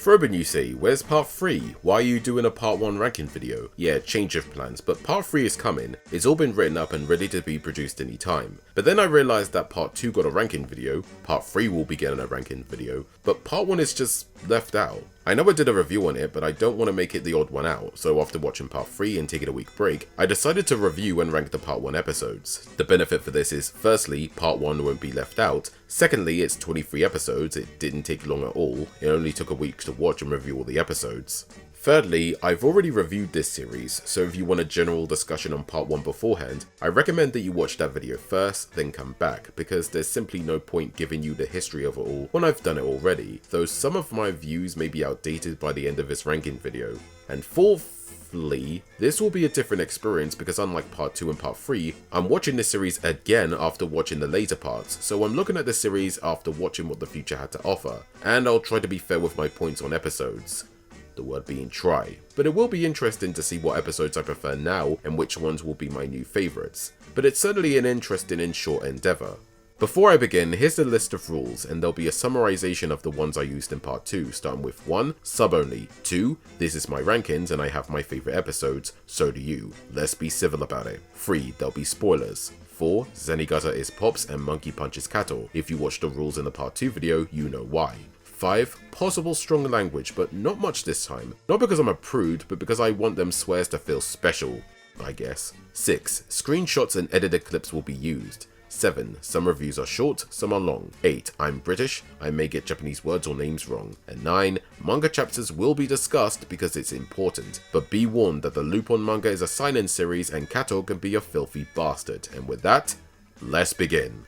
Froban, you say, where's part 3? Why are you doing a part 1 ranking video? Yeah, change of plans, but part 3 is coming. It's all been written up and ready to be produced anytime. But then I realised that part 2 got a ranking video, part 3 will be getting a ranking video, but part 1 is just left out. I know I did a review on it, but I don't want to make it the odd one out, so after watching part 3 and taking a week break, I decided to review and rank the part 1 episodes. The benefit for this is, firstly, part 1 won't be left out, secondly, it's 23 episodes, it didn't take long at all, it only took a week to watch and review all the episodes. Thirdly, I've already reviewed this series, so if you want a general discussion on part 1 beforehand, I recommend that you watch that video first, then come back, because there's simply no point giving you the history of it all when I've done it already, though some of my views may be outdated by the end of this ranking video. And fourthly, this will be a different experience because unlike part 2 and part 3, I'm watching this series again after watching the later parts, so I'm looking at the series after watching what the future had to offer, and I'll try to be fair with my points on episodes. The word being try, but it will be interesting to see what episodes I prefer now and which ones will be my new favourites, but it's certainly an interesting and short endeavour. Before I begin, here's the list of rules, and there'll be a summarisation of the ones I used in part 2, starting with 1. Sub only, 2. This is my rankings and I have my favourite episodes, so do you. Let's be civil about it. 3. There'll be spoilers. 4. Zenigata is Pops and Monkey Punch is Kato. If you watched the rules in the part 2 video, you know why. 5. Possible strong language, but not much this time. Not because I'm a prude, but because I want them swears to feel special, I guess. 6. Screenshots and edited clips will be used. 7. Some reviews are short, some are long. 8. I'm British, I may get Japanese words or names wrong. And 9. Manga chapters will be discussed because it's important, but be warned that the Lupin manga is a seinen series and Kato can be a filthy bastard. And with that, let's begin.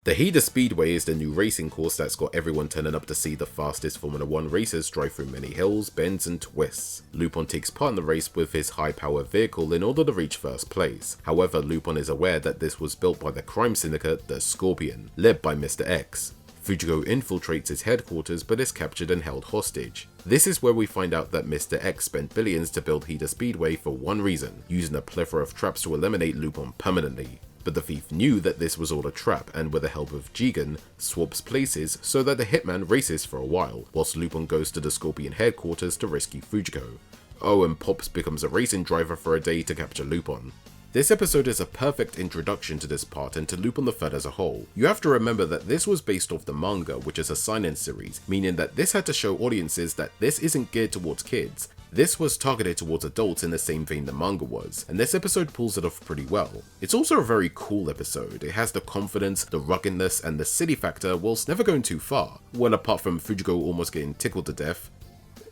The Hida Speedway is the new racing course that's got everyone turning up to see the fastest Formula 1 racers drive through many hills, bends and twists. Lupin takes part in the race with his high-powered vehicle in order to reach first place. However, Lupin is aware that this was built by the crime syndicate, the Scorpion, led by Mr. X. Fujiko infiltrates his headquarters but is captured and held hostage. This is where we find out that Mr. X spent billions to build Hida Speedway for one reason, using a plethora of traps to eliminate Lupin permanently. But the thief knew that this was all a trap and with the help of Jigen, swaps places so that the hitman races for a while, whilst Lupin goes to the Scorpion headquarters to rescue Fujiko. Oh, and Pops becomes a racing driver for a day to capture Lupin. This episode is a perfect introduction to this part and to Lupin the Third as a whole. You have to remember that this was based off the manga, which is a seinen series, meaning that this had to show audiences that this isn't geared towards kids. This was targeted towards adults in the same vein the manga was, and this episode pulls it off pretty well. It's also a very cool episode. It has the confidence, the ruggedness, and the silly factor whilst never going too far. Well, apart from Fujiko almost getting tickled to death.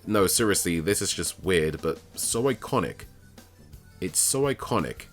No, seriously, this is just weird, but so iconic. It's so iconic.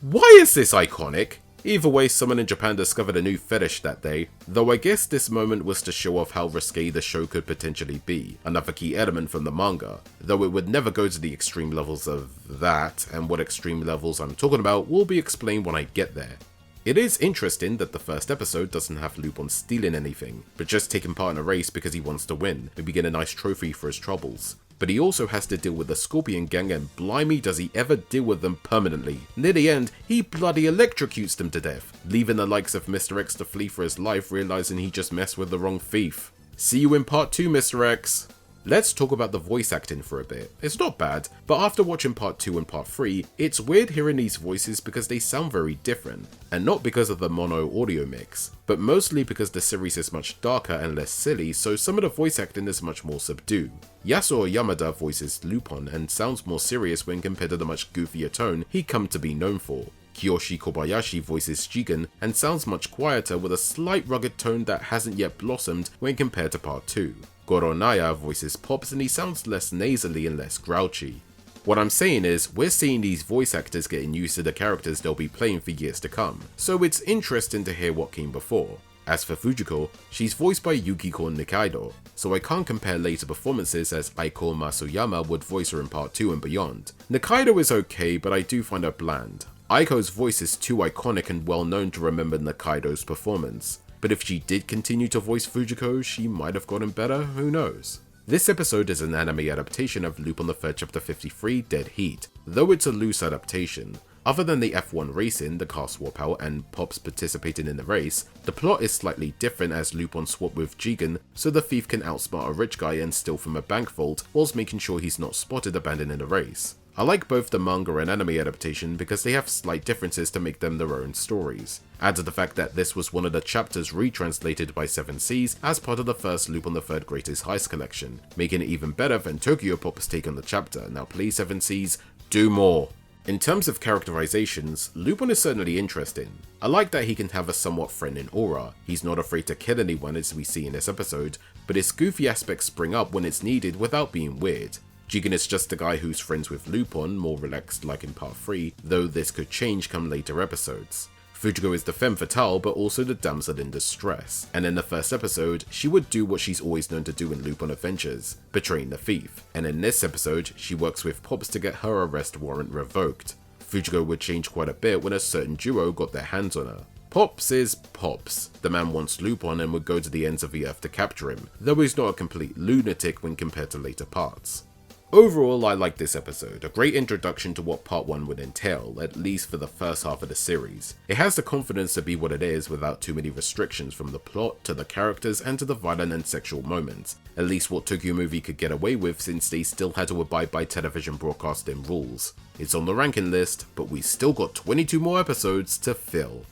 Why is this iconic? Either way, someone in Japan discovered a new fetish that day, though I guess this moment was to show off how risque the show could potentially be, another key element from the manga, though it would never go to the extreme levels of that, and what extreme levels I'm talking about will be explained when I get there. It is interesting that the first episode doesn't have Lupin stealing anything, but just taking part in a race because he wants to win, maybe get a nice trophy for his troubles. But he also has to deal with the Scorpion gang, and blimey does he ever deal with them permanently. Near the end, he bloody electrocutes them to death, leaving the likes of Mr. X to flee for his life, realizing he just messed with the wrong thief. See you in part 2, Mr. X. Let's talk about the voice acting for a bit. It's not bad, but after watching part 2 and part 3, it's weird hearing these voices because they sound very different, and not because of the mono audio mix, but mostly because the series is much darker and less silly, so some of the voice acting is much more subdued. Yasuo Yamada voices Lupin and sounds more serious when compared to the much goofier tone he'd come to be known for. Kiyoshi Kobayashi voices Jigen and sounds much quieter with a slight rugged tone that hasn't yet blossomed when compared to part 2. Goro Naya voices Pops and he sounds less nasally and less grouchy. What I'm saying is, we're seeing these voice actors getting used to the characters they'll be playing for years to come, so it's interesting to hear what came before. As for Fujiko, she's voiced by Yukiko Nikaido, so I can't compare later performances as Aiko Masuyama would voice her in part 2 and beyond. Nikaido is okay, but I do find her bland. Aiko's voice is too iconic and well known to remember Nikaido's performance. But if she did continue to voice Fujiko, she might have gotten better, who knows. This episode is an anime adaptation of Lupin the Third Chapter 53, Dead Heat, though it's a loose adaptation. Other than the F1 racing, the car swap out, and Pops participating in the race, the plot is slightly different as Lupin swapped with Jigen so the thief can outsmart a rich guy and steal from a bank vault whilst making sure he's not spotted abandoning the race. I like both the manga and anime adaptation because they have slight differences to make them their own stories. Add to the fact that this was one of the chapters retranslated by 7 Seas as part of the first Lupin the Third Greatest Heist collection, making it even better than Tokyo Pop's take on the chapter. Now please 7 Seas, do more! In terms of characterizations, Lupin is certainly interesting. I like that he can have a somewhat threatening aura, he's not afraid to kill anyone as we see in this episode, but his goofy aspects spring up when it's needed without being weird. Jigen is just the guy who's friends with Lupin, more relaxed like in part 3, though this could change come later episodes. Fujiko is the femme fatale but also the damsel in distress, and in the first episode, she would do what she's always known to do in Lupin adventures, betraying the thief, and in this episode, she works with Pops to get her arrest warrant revoked. Fujiko would change quite a bit when a certain duo got their hands on her. Pops is Pops. The man wants Lupin and would go to the ends of the earth to capture him, though he's not a complete lunatic when compared to later parts. Overall, I like this episode, a great introduction to what part 1 would entail, at least for the first half of the series. It has the confidence to be what it is without too many restrictions from the plot, to the characters, and to the violent and sexual moments. At least what Tokyo Movie could get away with since they still had to abide by television broadcasting rules. It's on the ranking list, but we still got 22 more episodes to fill.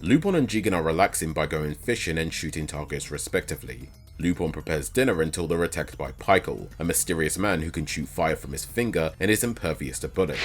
Lupin and Jigen are relaxing by going fishing and shooting targets respectively. Lupin prepares dinner until they're attacked by Pikel, a mysterious man who can shoot fire from his finger and is impervious to bullets.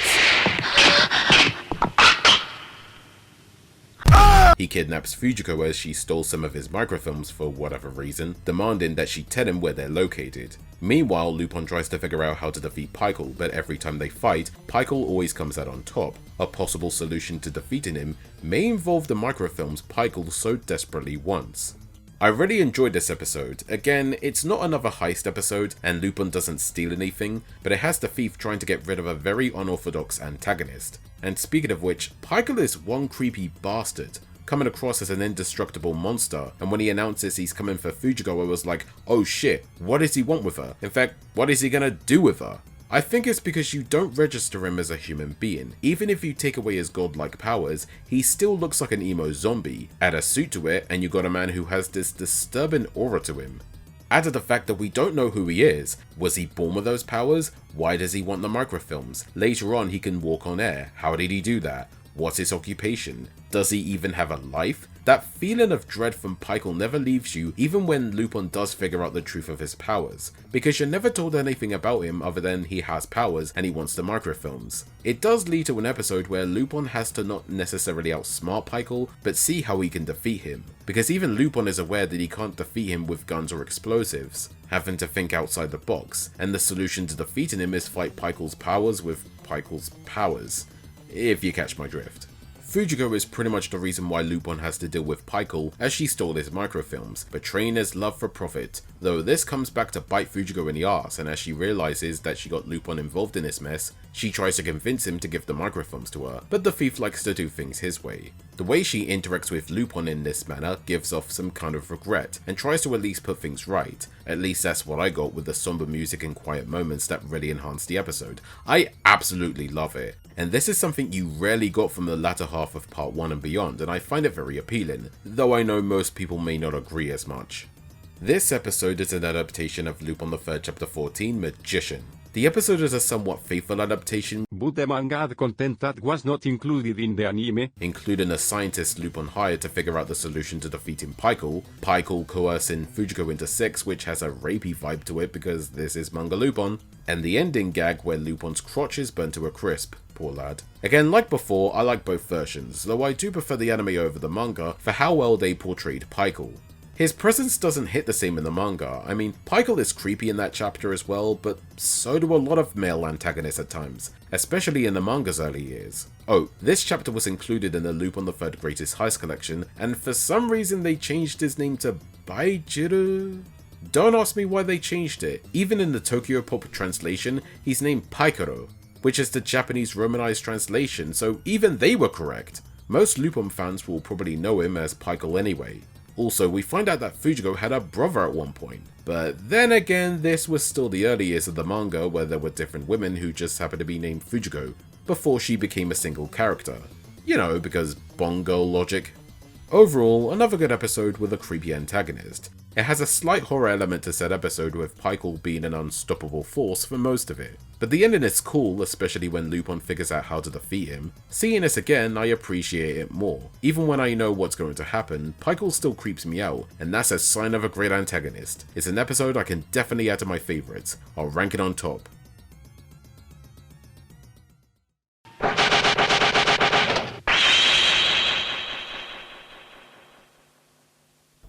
He kidnaps Fujiko as she stole some of his microfilms for whatever reason, demanding that she tell him where they're located. Meanwhile, Lupin tries to figure out how to defeat Pikel, but every time they fight, Pikel always comes out on top. A possible solution to defeating him may involve the microfilms Pikel so desperately wants. I really enjoyed this episode. Again, it's not another heist episode, and Lupin doesn't steal anything, but it has the thief trying to get rid of a very unorthodox antagonist. And speaking of which, Pikel is one creepy bastard, coming across as an indestructible monster, and when he announces he's coming for Fujiko, I was like, oh shit, what does he want with her? In fact, what is he gonna do with her? I think it's because you don't register him as a human being. Even if you take away his godlike powers, he still looks like an emo zombie. Add a suit to it, and you got a man who has this disturbing aura to him. Add to the fact that we don't know who he is. Was he born with those powers? Why does he want the microfilms? Later on, he can walk on air. How did he do that? What's his occupation? Does he even have a life? That feeling of dread from Pikel never leaves you even when Lupin does figure out the truth of his powers, because you're never told anything about him other than he has powers and he wants the microfilms. It does lead to an episode where Lupin has to not necessarily outsmart Pikel, but see how he can defeat him, because even Lupin is aware that he can't defeat him with guns or explosives, having to think outside the box, and the solution to defeating him is fight Pikel's powers with Pikel's powers, if you catch my drift. Fujiko is pretty much the reason why Lupin has to deal with Pikel, as she stole his microfilms, betraying his love for profit, though this comes back to bite Fujiko in the arse, and as she realizes that she got Lupin involved in this mess, she tries to convince him to give the microfilms to her, but the thief likes to do things his way. The way she interacts with Lupin in this manner gives off some kind of regret, and tries to at least put things right. At least that's what I got with the somber music and quiet moments that really enhanced the episode. I absolutely love it, and this is something you rarely got from the latter half of part 1 and beyond, and I find it very appealing, though I know most people may not agree as much. This episode is an adaptation of Lupin the Third Chapter 14, Magician. The episode is a somewhat faithful adaptation, but the manga had content that was not included in the anime, including a scientist Lupin hired to figure out the solution to defeating Pikel coercing Fujiko into sex, which has a rapey vibe to it because this is manga Lupin, and the ending gag where Lupin's crotch is burnt to a crisp. Poor lad. Again, like before, I like both versions, though I do prefer the anime over the manga for how well they portrayed Pikel. His presence doesn't hit the same in the manga. I mean, Pikel is creepy in that chapter as well, but so do a lot of male antagonists at times, especially in the manga's early years. Oh, this chapter was included in the Lupin the Third Greatest Heist collection, and for some reason they changed his name to Baijiru? Don't ask me why they changed it. Even in the Tokyo Pop translation, he's named Paikaro, which is the Japanese romanized translation, so even they were correct. Most Lupin fans will probably know him as Pikel anyway. Also, we find out that Fujiko had a brother at one point. But then again, this was still the early years of the manga where there were different women who just happened to be named Fujiko before she became a single character. You know, because bongo logic. Overall, another good episode with a creepy antagonist. It has a slight horror element to said episode with Pykel being an unstoppable force for most of it. But the ending is cool, especially when Lupin figures out how to defeat him. Seeing this again, I appreciate it more. Even when I know what's going to happen, Pykel still creeps me out, and that's a sign of a great antagonist. It's an episode I can definitely add to my favourites. I'll rank it on top.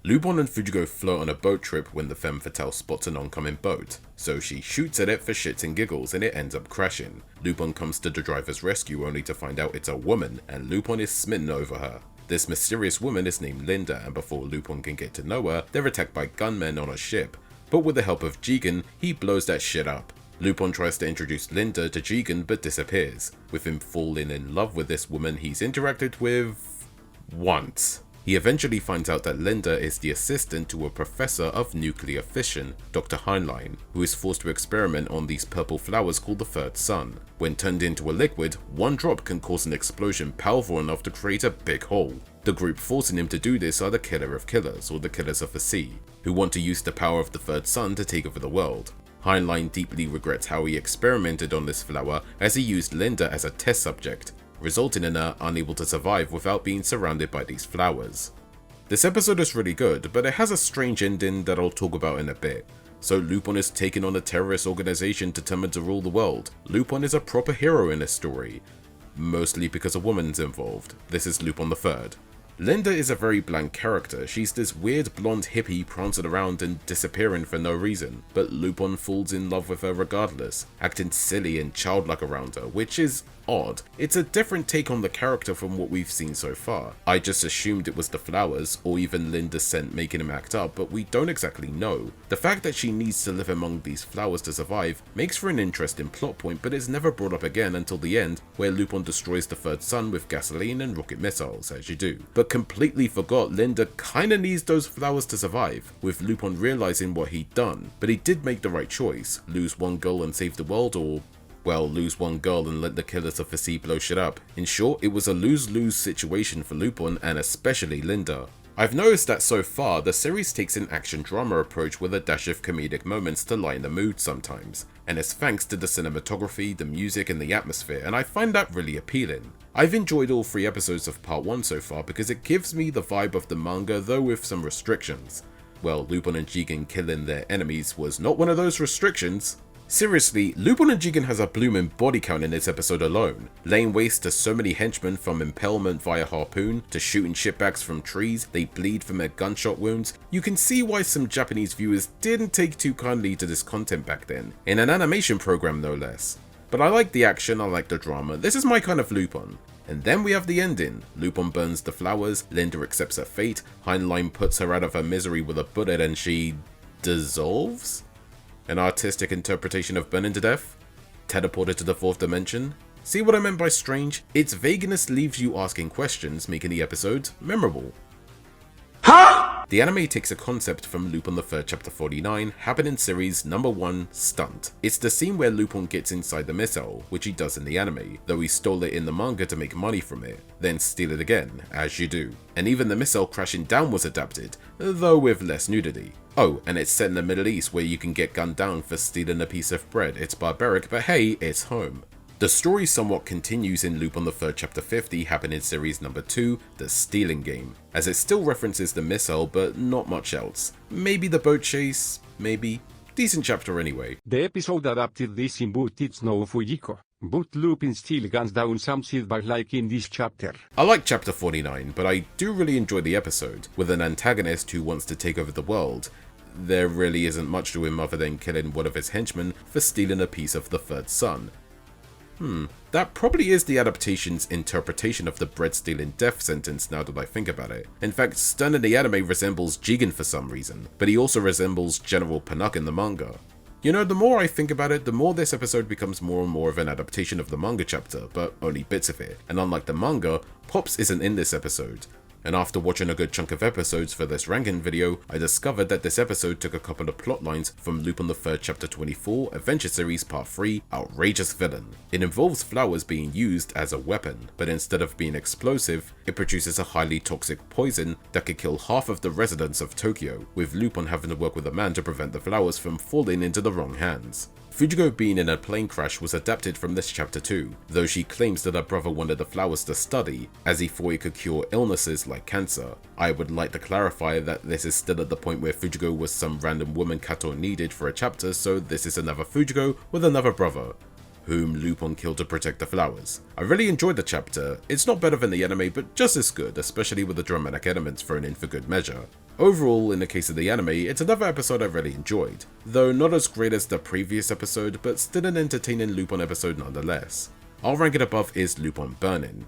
Lupin and Fujiko float on a boat trip when the femme fatale spots an oncoming boat, so she shoots at it for shits and giggles and it ends up crashing. Lupin comes to the driver's rescue only to find out it's a woman and Lupin is smitten over her. This mysterious woman is named Linda, and before Lupin can get to know her, they're attacked by gunmen on a ship, but with the help of Jigen, he blows that shit up. Lupin tries to introduce Linda to Jigen but disappears, with him falling in love with this woman he's interacted with once. He eventually finds out that Linda is the assistant to a professor of nuclear fission, Dr. Heinlein, who is forced to experiment on these purple flowers called the Third Sun. When turned into a liquid, one drop can cause an explosion powerful enough to create a big hole. The group forcing him to do this are the Killer of Killers, or the Killers of the Sea, who want to use the power of the Third Sun to take over the world. Heinlein deeply regrets how he experimented on this flower as he used Linda as a test subject, resulting in her unable to survive without being surrounded by these flowers. This episode is really good, but it has a strange ending that I'll talk about in a bit. So Lupin is taking on a terrorist organization determined to rule the world. Lupin is a proper hero in this story, mostly because a woman's involved. This is Lupin III. Linda is a very bland character. She's this weird blonde hippie prancing around and disappearing for no reason, but Lupin falls in love with her regardless, acting silly and childlike around her, which is odd. It's a different take on the character from what we've seen so far. I just assumed it was the flowers, or even Linda's scent making him act up, but we don't exactly know. The fact that she needs to live among these flowers to survive makes for an interesting plot point, but it's never brought up again until the end, where Lupin destroys the Third Sun with gasoline and rocket missiles, as you do. But completely forgot Linda kinda needs those flowers to survive, with Lupin realizing what he'd done. But he did make the right choice, lose one girl and save the world, or well, lose one girl and let the Killers of the Sea blow shit up. In short, it was a lose-lose situation for Lupin and especially Linda. I've noticed that so far, the series takes an action drama approach with a dash of comedic moments to lighten the mood sometimes, and it's thanks to the cinematography, the music and the atmosphere, and I find that really appealing. I've enjoyed all 3 episodes of part 1 so far because it gives me the vibe of the manga, though with some restrictions. Well, Lupin and Jigen killing their enemies was not one of those restrictions. Seriously, Lupin and Jigen has a blooming body count in this episode alone, laying waste to so many henchmen from impalement via harpoon to shooting shitbags from trees. They bleed from their gunshot wounds. You can see why some Japanese viewers didn't take too kindly to this content back then, in an animation program no less. But I like the action, I like the drama, this is my kind of Lupin. And then we have the ending. Lupin burns the flowers, Linda accepts her fate, Heinlein puts her out of her misery with a bullet and she dissolves? An artistic interpretation of burning to death? Teleported to the 4th dimension? See what I meant by strange? Its vagueness leaves you asking questions, making the episode memorable. Huh? The anime takes a concept from Lupin III chapter 49, happened in series number 1, Stunt. It's the scene where Lupin gets inside the missile, which he does in the anime, though he stole it in the manga to make money from it, then steal it again, as you do. And even the missile crashing down was adapted, though with less nudity. Oh, and it's set in the Middle East where you can get gunned down for stealing a piece of bread. It's barbaric, but hey, it's home. The story somewhat continues in Lupin III chapter 50, happened in series number 2, The Stealing Game, as it still references the missile but not much else. Maybe the boat chase, maybe. Decent chapter anyway. The episode adapted this in but it's no Fujiko, but Lupin still guns down some silver like in this chapter. I like chapter 49, but I do really enjoy the episode, with an antagonist who wants to take over the world. There really isn't much to him other than killing one of his henchmen for stealing a piece of the Third Sun. That probably is the adaptation's interpretation of the bread-stealing death sentence now that I think about it. In fact, Stern in the anime resembles Jigen for some reason, but he also resembles General Panuk in the manga. You know, the more I think about it, the more this episode becomes more and more of an adaptation of the manga chapter, but only bits of it. And unlike the manga, Pops isn't in this episode. and after watching a good chunk of episodes for this ranking video, I discovered that this episode took a couple of plot lines from Lupin the Third Chapter 24, Adventure Series Part 3, Outrageous Villain. It involves flowers being used as a weapon, but instead of being explosive, it produces a highly toxic poison that could kill half of the residents of Tokyo, with Lupin having to work with a man to prevent the flowers from falling into the wrong hands. Fujiko being in a plane crash was adapted from this chapter too, though she claims that her brother wanted the flowers to study, as he thought it could cure illnesses like cancer. I would like to clarify that this is still at the point where Fujiko was some random woman Kato needed for a chapter, so this is another Fujiko with another brother, whom Lupin killed to protect the flowers. I really enjoyed the chapter. It's not better than the anime, but just as good, especially with the dramatic elements thrown in for good measure. Overall, in the case of the anime, it's another episode I really enjoyed, though not as great as the previous episode, but still an entertaining Lupin episode nonetheless. I'll rank it above is Lupin Burning.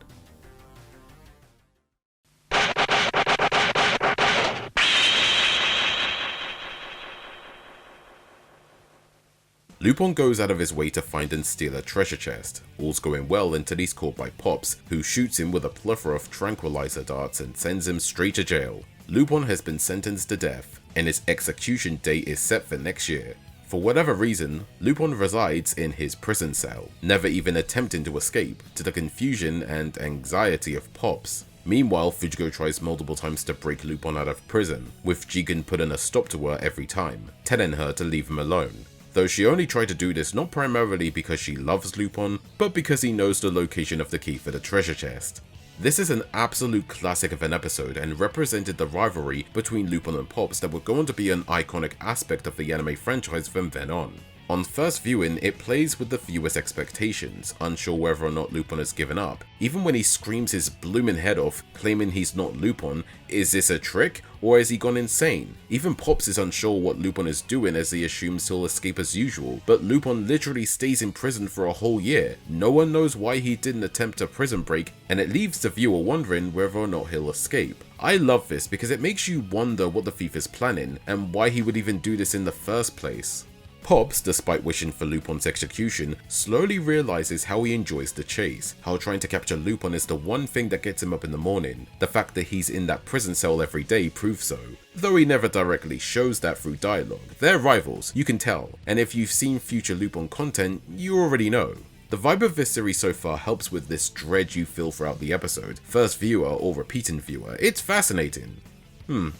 Lupin goes out of his way to find and steal a treasure chest. All's going well until he's caught by Pops, who shoots him with a plethora of tranquilizer darts and sends him straight to jail. Lupin has been sentenced to death, and his execution date is set for next year. For whatever reason, Lupin resides in his prison cell, never even attempting to escape, to the confusion and anxiety of Pops. Meanwhile, Fujiko tries multiple times to break Lupin out of prison, with Jigen putting a stop to her every time, telling her to leave him alone. Though she only tried to do this not primarily because she loves Lupin, but because he knows the location of the key for the treasure chest. This is an absolute classic of an episode and represented the rivalry between Lupin and Pops that would go on to be an iconic aspect of the anime franchise from then on. On first viewing, it plays with the viewer's expectations, unsure whether or not Lupin has given up. Even when he screams his blooming head off, claiming he's not Lupin, is this a trick, or has he gone insane? Even Pops is unsure what Lupin is doing as he assumes he'll escape as usual, but Lupin literally stays in prison for a whole year. No one knows why he didn't attempt a prison break, and it leaves the viewer wondering whether or not he'll escape. I love this because it makes you wonder what the thief is planning, and why he would even do this in the first place. Pops, despite wishing for Lupin's execution, slowly realizes how he enjoys the chase, how trying to capture Lupin is the one thing that gets him up in the morning. The fact that he's in that prison cell every day proves so, though he never directly shows that through dialogue. They're rivals, you can tell, and if you've seen future Lupin content, you already know. The vibe of this series so far helps with this dread you feel throughout the episode, first viewer or repeating viewer. It's fascinating.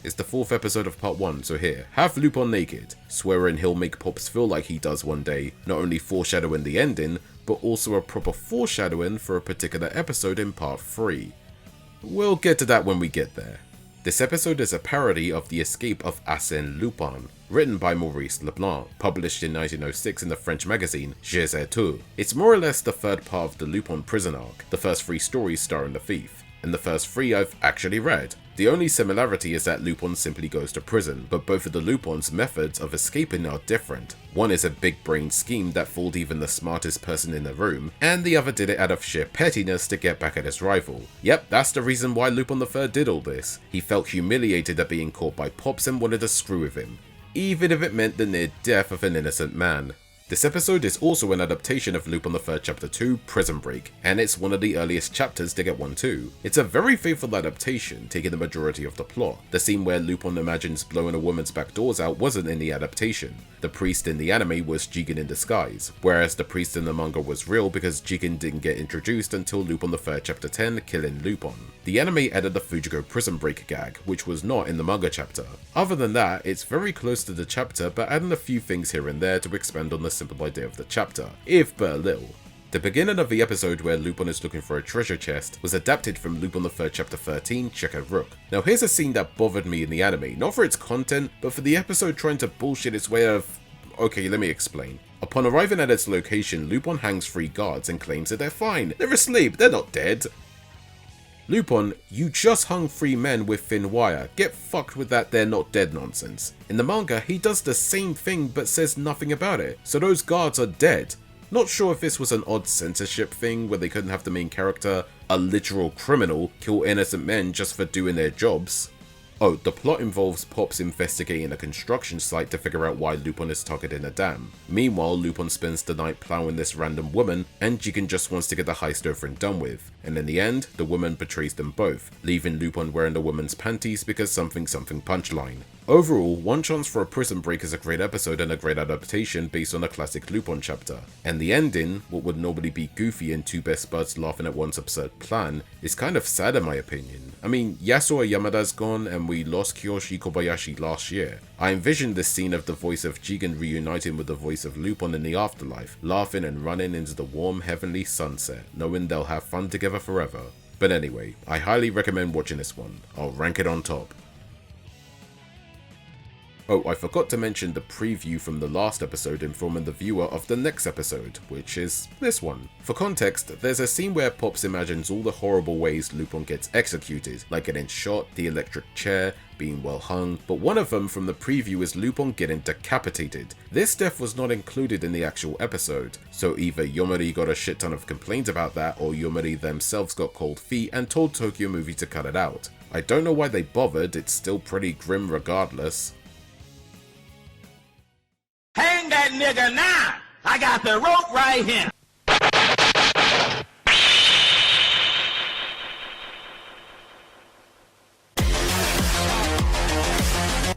It's the 4th episode of part 1, so here, have Lupin naked, swearing he'll make Pops feel like he does one day, not only foreshadowing the ending, but also a proper foreshadowing for a particular episode in part 3. We'll get to that when we get there. This episode is a parody of The Escape of Arsène Lupin, written by Maurice Leblanc, published in 1906 in the French magazine Jeux et Tout. It's more or less the third part of the Lupin prison arc, the first 3 stories starring the thief, and the first 3 I've actually read. The only similarity is that Lupin simply goes to prison, but both of the Lupin's methods of escaping are different. One is a big brain scheme that fooled even the smartest person in the room, and the other did it out of sheer pettiness to get back at his rival. Yep, that's the reason why Lupin III did all this. He felt humiliated at being caught by Pops and wanted to screw with him, even if it meant the near death of an innocent man. This episode is also an adaptation of Lupin III Chapter 2, Prison Break, and it's one of the earliest chapters to get one too. It's a very faithful adaptation, taking the majority of the plot. The scene where Lupin imagines blowing a woman's back doors out wasn't in the adaptation. The priest in the anime was Jigen in disguise, whereas the priest in the manga was real because Jigen didn't get introduced until Lupin III Chapter 10, Killing Lupin. The anime added the Fujiko prison break gag, which was not in the manga chapter. Other than that, it's very close to the chapter, but adding a few things here and there to expand on the simple idea of the chapter, if but a little. The beginning of the episode where Lupin is looking for a treasure chest was adapted from Lupin III Chapter 13, Checkered Rook. Now here's a scene that bothered me in the anime, not for its content, but for the episode trying to bullshit its way of... Okay, let me explain. Upon arriving at its location, Lupin hangs 3 guards and claims that they're fine. They're asleep, they're not dead. Lupin, you just hung 3 men with thin wire. Get fucked with that they're not dead nonsense. In the manga, he does the same thing but says nothing about it, so those guards are dead. Not sure if this was an odd censorship thing where they couldn't have the main character, a literal criminal, kill innocent men just for doing their jobs. Oh, the plot involves Pops investigating a construction site to figure out why Lupin is targeting a dam. Meanwhile, Lupin spends the night plowing this random woman, and Jigen just wants to get the heist over and done with. And in the end, the woman betrays them both, leaving Lupin wearing the woman's panties because something punchline. Overall, One Chance for a Prison Break is a great episode and a great adaptation based on a classic Lupin chapter. And the ending, what would normally be goofy and two best buds laughing at one's absurd plan, is kind of sad in my opinion. I mean, Yasuo Yamada's gone and we lost Kiyoshi Kobayashi last year. I envisioned this scene of the voice of Jigen reuniting with the voice of Lupin in the afterlife, laughing and running into the warm heavenly sunset, knowing they'll have fun together forever. But anyway, I highly recommend watching this one. I'll rank it on top. Oh, I forgot to mention the preview from the last episode informing the viewer of the next episode, which is this one. For context, there's a scene where Pops imagines all the horrible ways Lupin gets executed, like getting shot, the electric chair, being well hung, but one of them from the preview is Lupin getting decapitated. This death was not included in the actual episode, so either Yomori got a shit ton of complaints about that, or Yomori themselves got cold feet and told Tokyo Movie to cut it out. I don't know why they bothered, it's still pretty grim regardless. Hang that nigga now! I got the rope right here!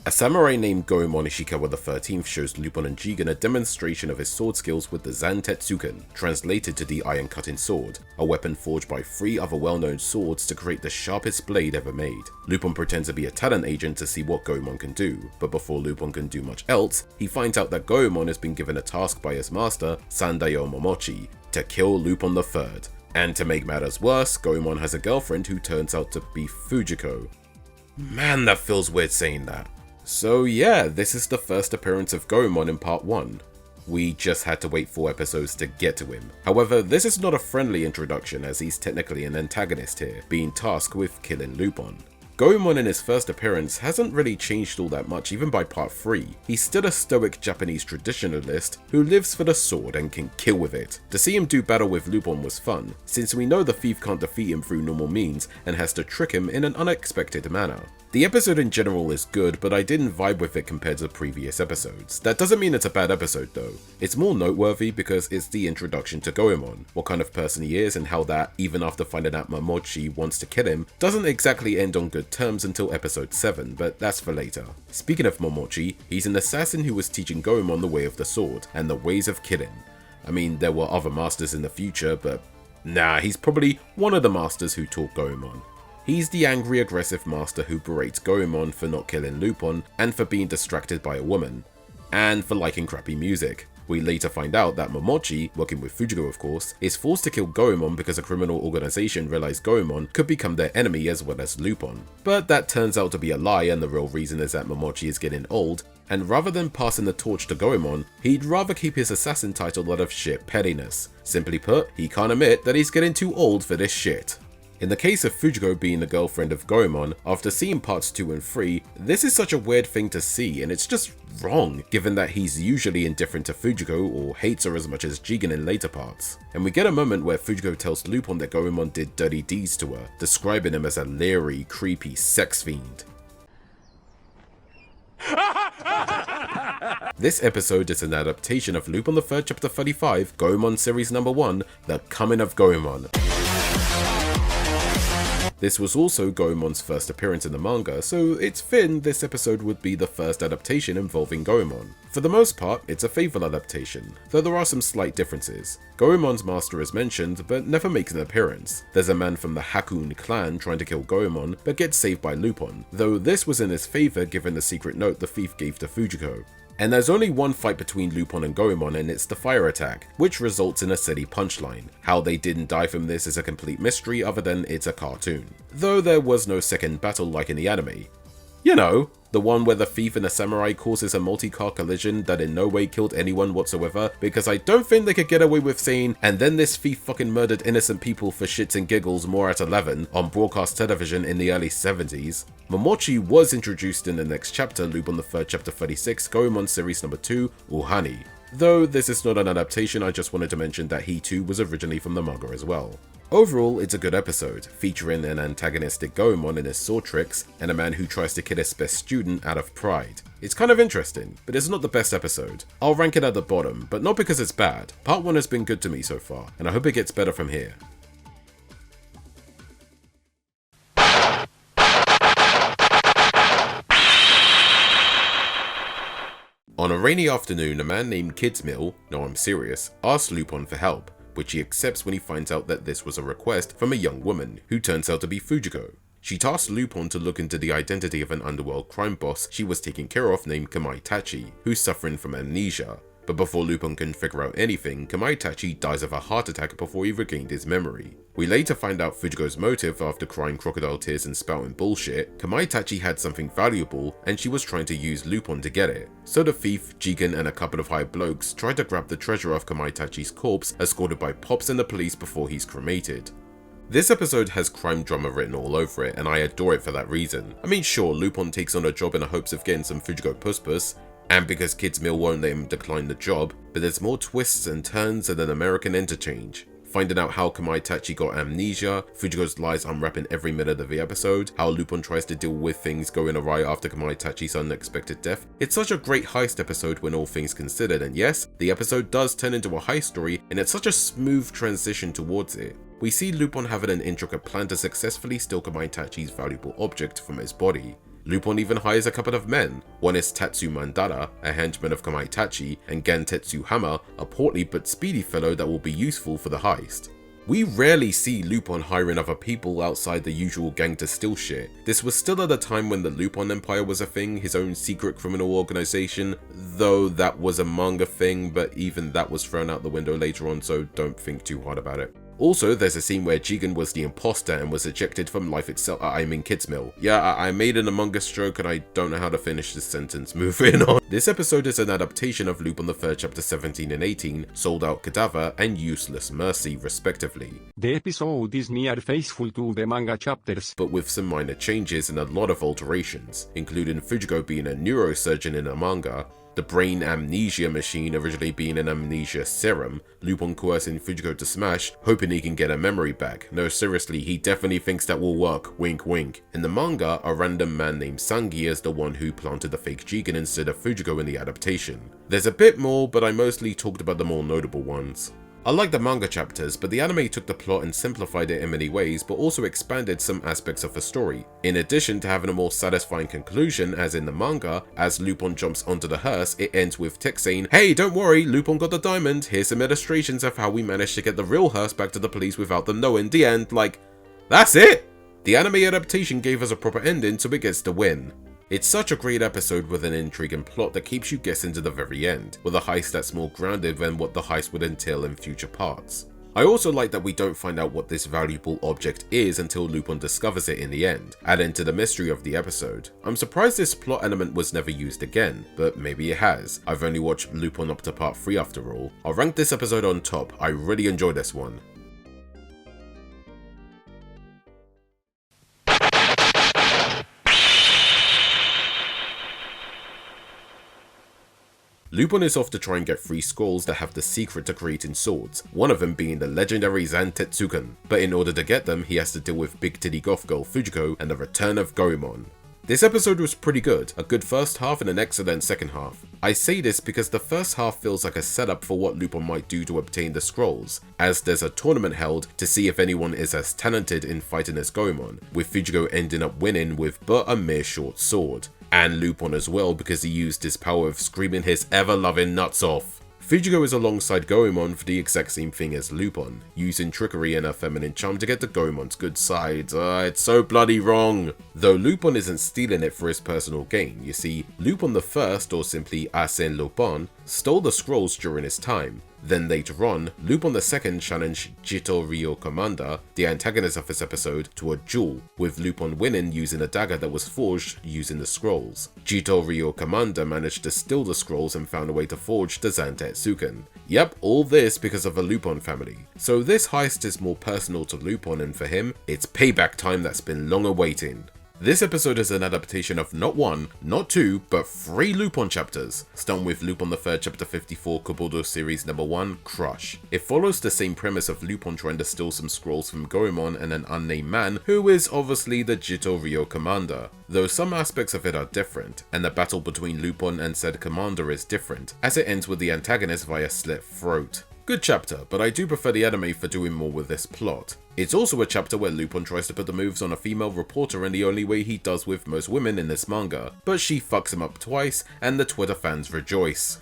A samurai named Goemon Ishikawa XIII shows Lupin and Jigen a demonstration of his sword skills with the Zantetsuken, translated to the Iron Cutting Sword, a weapon forged by 3 other well-known swords to create the sharpest blade ever made. Lupin pretends to be a talent agent to see what Goemon can do, but before Lupin can do much else, he finds out that Goemon has been given a task by his master, Sandayo Momochi, to kill Lupin III. And to make matters worse, Goemon has a girlfriend who turns out to be Fujiko. Man, that feels weird saying that. So yeah, this is the first appearance of Goemon in part 1. We just had to wait 4 episodes to get to him. However, this is not a friendly introduction as he's technically an antagonist here, being tasked with killing Lupin. Goemon in his first appearance hasn't really changed all that much even by part 3. He's still a stoic Japanese traditionalist who lives for the sword and can kill with it. To see him do battle with Lupin was fun, since we know the thief can't defeat him through normal means and has to trick him in an unexpected manner. The episode in general is good, but I didn't vibe with it compared to previous episodes. That doesn't mean it's a bad episode though. It's more noteworthy because it's the introduction to Goemon, what kind of person he is and how that, even after finding out Momochi wants to kill him, doesn't exactly end on good terms until episode 7, but that's for later. Speaking of Momochi, he's an assassin who was teaching Goemon the way of the sword and the ways of killing. I mean, there were other masters in the future, but nah, he's probably one of the masters who taught Goemon. He's the angry, aggressive master who berates Goemon for not killing Lupin and for being distracted by a woman, and for liking crappy music. We later find out that Momochi, working with Fujiko of course, is forced to kill Goemon because a criminal organization realized Goemon could become their enemy as well as Lupin. But that turns out to be a lie, and the real reason is that Momochi is getting old, and rather than passing the torch to Goemon, he'd rather keep his assassin title out of shit pettiness. Simply put, he can't admit that he's getting too old for this shit. In the case of Fujiko being the girlfriend of Goemon, after seeing parts 2 and 3, this is such a weird thing to see, and it's just wrong, given that he's usually indifferent to Fujiko or hates her as much as Jigen in later parts. And we get a moment where Fujiko tells Lupin that Goemon did dirty deeds to her, describing him as a leery, creepy sex fiend. This episode is an adaptation of Lupin III Chapter 35, Goemon Series No. 1, The Coming of Goemon. This was also Goemon's first appearance in the manga, so it's fitting this episode would be the first adaptation involving Goemon. For the most part, it's a faithful adaptation, though there are some slight differences. Goemon's master is mentioned, but never makes an appearance. There's a man from the Hakun clan trying to kill Goemon, but gets saved by Lupin, though this was in his favour given the secret note the thief gave to Fujiko. And there's only one fight between Lupin and Goemon, and it's the fire attack, which results in a silly punchline. How they didn't die from this is a complete mystery other than it's a cartoon. Though there was no second battle like in the anime. You know, the one where the thief and the samurai causes a multi-car collision that in no way killed anyone whatsoever, because I don't think they could get away with saying, and then this thief fucking murdered innocent people for shits and giggles more at 11 on broadcast television in the early 70s. Momochi was introduced in the next chapter, Lupin III Chapter 36, Goemon Series No. 2, Uhani. Though this is not an adaptation, I just wanted to mention that he too was originally from the manga as well. Overall, it's a good episode, featuring an antagonistic Goemon in his sword tricks, and a man who tries to kill his best student out of pride. It's kind of interesting, but it's not the best episode. I'll rank it at the bottom, but not because it's bad. Part 1 has been good to me so far, and I hope it gets better from here. On a rainy afternoon, a man named Kidsmill, no I'm serious, asks Lupin for help, which he accepts when he finds out that this was a request from a young woman, who turns out to be Fujiko. She tasks Lupin to look into the identity of an underworld crime boss she was taking care of named Kamaitachi, who's suffering from amnesia. But before Lupin can figure out anything, Kamaitachi dies of a heart attack before he regained his memory. We later find out Fujiko's motive after crying crocodile tears and spouting bullshit. Kamaitachi had something valuable, and she was trying to use Lupin to get it. So the thief, Jigen, and a couple of high blokes try to grab the treasure of Kamaitachi's corpse, escorted by Pops and the police before he's cremated. This episode has crime drama written all over it, and I adore it for that reason. I mean, sure, Lupin takes on a job in the hopes of getting some Fujiko puss, and because Kidsmill won't let him decline the job, but there's more twists and turns and an American interchange. Finding out how Kamaitachi got amnesia, Fujiko's lies unwrapping every minute of the episode, how Lupin tries to deal with things going awry after Kamaitachi's unexpected death. It's such a great heist episode when all things considered, and yes, the episode does turn into a heist story, and it's such a smooth transition towards it. We see Lupin having an intricate plan to successfully steal Kamaitachi's valuable object from his body. Lupin even hires a couple of men. One is Tatsu Mandara, a henchman of Kamaitachi, and Gantetsu Hama, a portly but speedy fellow that will be useful for the heist. We rarely see Lupin hiring other people outside the usual gang to steal shit. This was still at a time when the Lupin Empire was a thing, his own secret criminal organization, though that was a manga thing, but even that was thrown out the window later on, so don't think too hard about it. Also, there's a scene where Jigen was the imposter and was ejected from life itself. I mean Kidsmill. Yeah, I made an Among Us joke and I don't know how to finish this sentence. Moving on. This episode is an adaptation of Lupin the Third Chapter 17 and 18, Sold Out Cadaver and Useless Mercy, respectively. The episode is near faithful to the manga chapters, but with some minor changes and a lot of alterations, including Fujiko being a neurosurgeon in a manga, the brain amnesia machine originally being an amnesia serum, Lupin coercing Fujiko to smash, hoping he can get her memory back. No, seriously, he definitely thinks that will work, wink wink. In the manga, a random man named Sangi is the one who planted the fake Jigen instead of Fujiko in the adaptation. There's a bit more, but I mostly talked about the more notable ones. I like the manga chapters, but the anime took the plot and simplified it in many ways, but also expanded some aspects of the story. In addition to having a more satisfying conclusion, as in the manga, as Lupin jumps onto the hearse, it ends with text saying, "Hey, don't worry, Lupin got the diamond, here's some illustrations of how we managed to get the real hearse back to the police without them knowing." The end. Like, that's it! The anime adaptation gave us a proper ending, so it gets the win. It's such a great episode with an intriguing plot that keeps you guessing to the very end, with a heist that's more grounded than what the heist would entail in future parts. I also like that we don't find out what this valuable object is until Lupin discovers it in the end, adding to the mystery of the episode. I'm surprised this plot element was never used again, but maybe it has. I've only watched Lupin up to part 3 after all. I'll rank this episode on top. I really enjoyed this one. Lupin is off to try and get 3 scrolls that have the secret to creating swords, one of them being the legendary Zantetsuken. But in order to get them, he has to deal with Big Titty Goth Girl Fujiko and the return of Goemon. This episode was pretty good, a good first half and an excellent second half. I say this because the first half feels like a setup for what Lupin might do to obtain the scrolls, as there's a tournament held to see if anyone is as talented in fighting as Goemon, with Fujiko ending up winning with but a mere short sword. And Lupin as well, because he used his power of screaming his ever-loving nuts off. Fujiko is alongside Goemon for the exact same thing as Lupin, using trickery and her feminine charm to get to Goemon's good side. It's so bloody wrong. Though Lupin isn't stealing it for his personal gain. You see, Lupin the First, or simply Arsène Lupin, stole the scrolls during his time. Then later on, Lupin II challenged Jito Ryo Commander, the antagonist of this episode, to a duel, with Lupin winning using a dagger that was forged using the scrolls. Jito Ryo Commander managed to steal the scrolls and found a way to forge the Zantetsuken. Yep, all this because of the Lupin family. So this heist is more personal to Lupin, and for him, it's payback time that's been long awaiting. This episode is an adaptation of not one, not two, but 3 Lupin chapters, starting with Lupin the Third Chapter 54 Kobudo Series Number 1, Crush. It follows the same premise of Lupin trying to steal some scrolls from Goemon and an unnamed man who is obviously the Jito Ryo commander, though some aspects of it are different, and the battle between Lupin and said commander is different, as it ends with the antagonist via slit throat. Good chapter, but I do prefer the anime for doing more with this plot. It's also a chapter where Lupin tries to put the moves on a female reporter in the only way he does with most women in this manga, but she fucks him up twice, and the Twitter fans rejoice.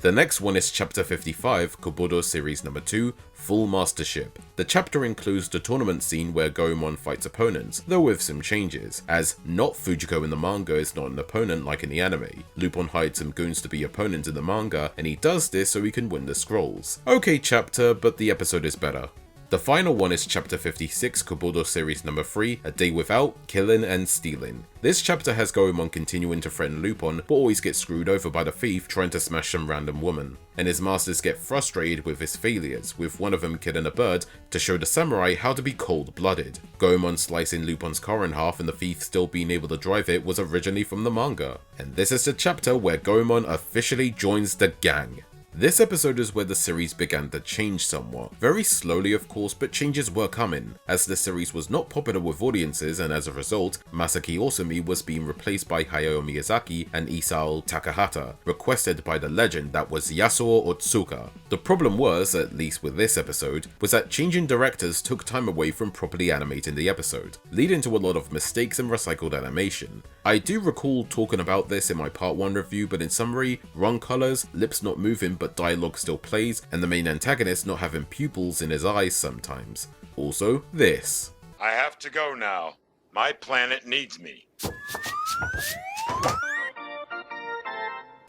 The next one is Chapter 55, Kobudo Series Number 2, Full Mastership. The chapter includes the tournament scene where Goemon fights opponents, though with some changes, as not Fujiko in the manga is not an opponent like in the anime. Lupin hired some goons to be opponents in the manga, and he does this so he can win the scrolls. Okay chapter, but the episode is better. The final one is Chapter 56, Kobudo Series Number 3, A Day Without, Killing and Stealing. This chapter has Goemon continuing to threaten Lupin, but always gets screwed over by the thief trying to smash some random woman, and his masters get frustrated with his failures, with one of them killing a bird to show the samurai how to be cold-blooded. Goemon slicing Lupin's car in half and the thief still being able to drive it was originally from the manga, and this is the chapter where Goemon officially joins the gang. This episode is where the series began to change somewhat. Very slowly of course, but changes were coming, as the series was not popular with audiences and as a result, Masaki Osumi was being replaced by Hayao Miyazaki and Isao Takahata, requested by the legend that was Yasuo Otsuka. The problem was, at least with this episode, was that changing directors took time away from properly animating the episode, leading to a lot of mistakes and recycled animation. I do recall talking about this in my part 1 review, but in summary, wrong colours, lips not moving but dialogue still plays, and the main antagonist not having pupils in his eyes sometimes. Also, this. I have to go now. My planet needs me.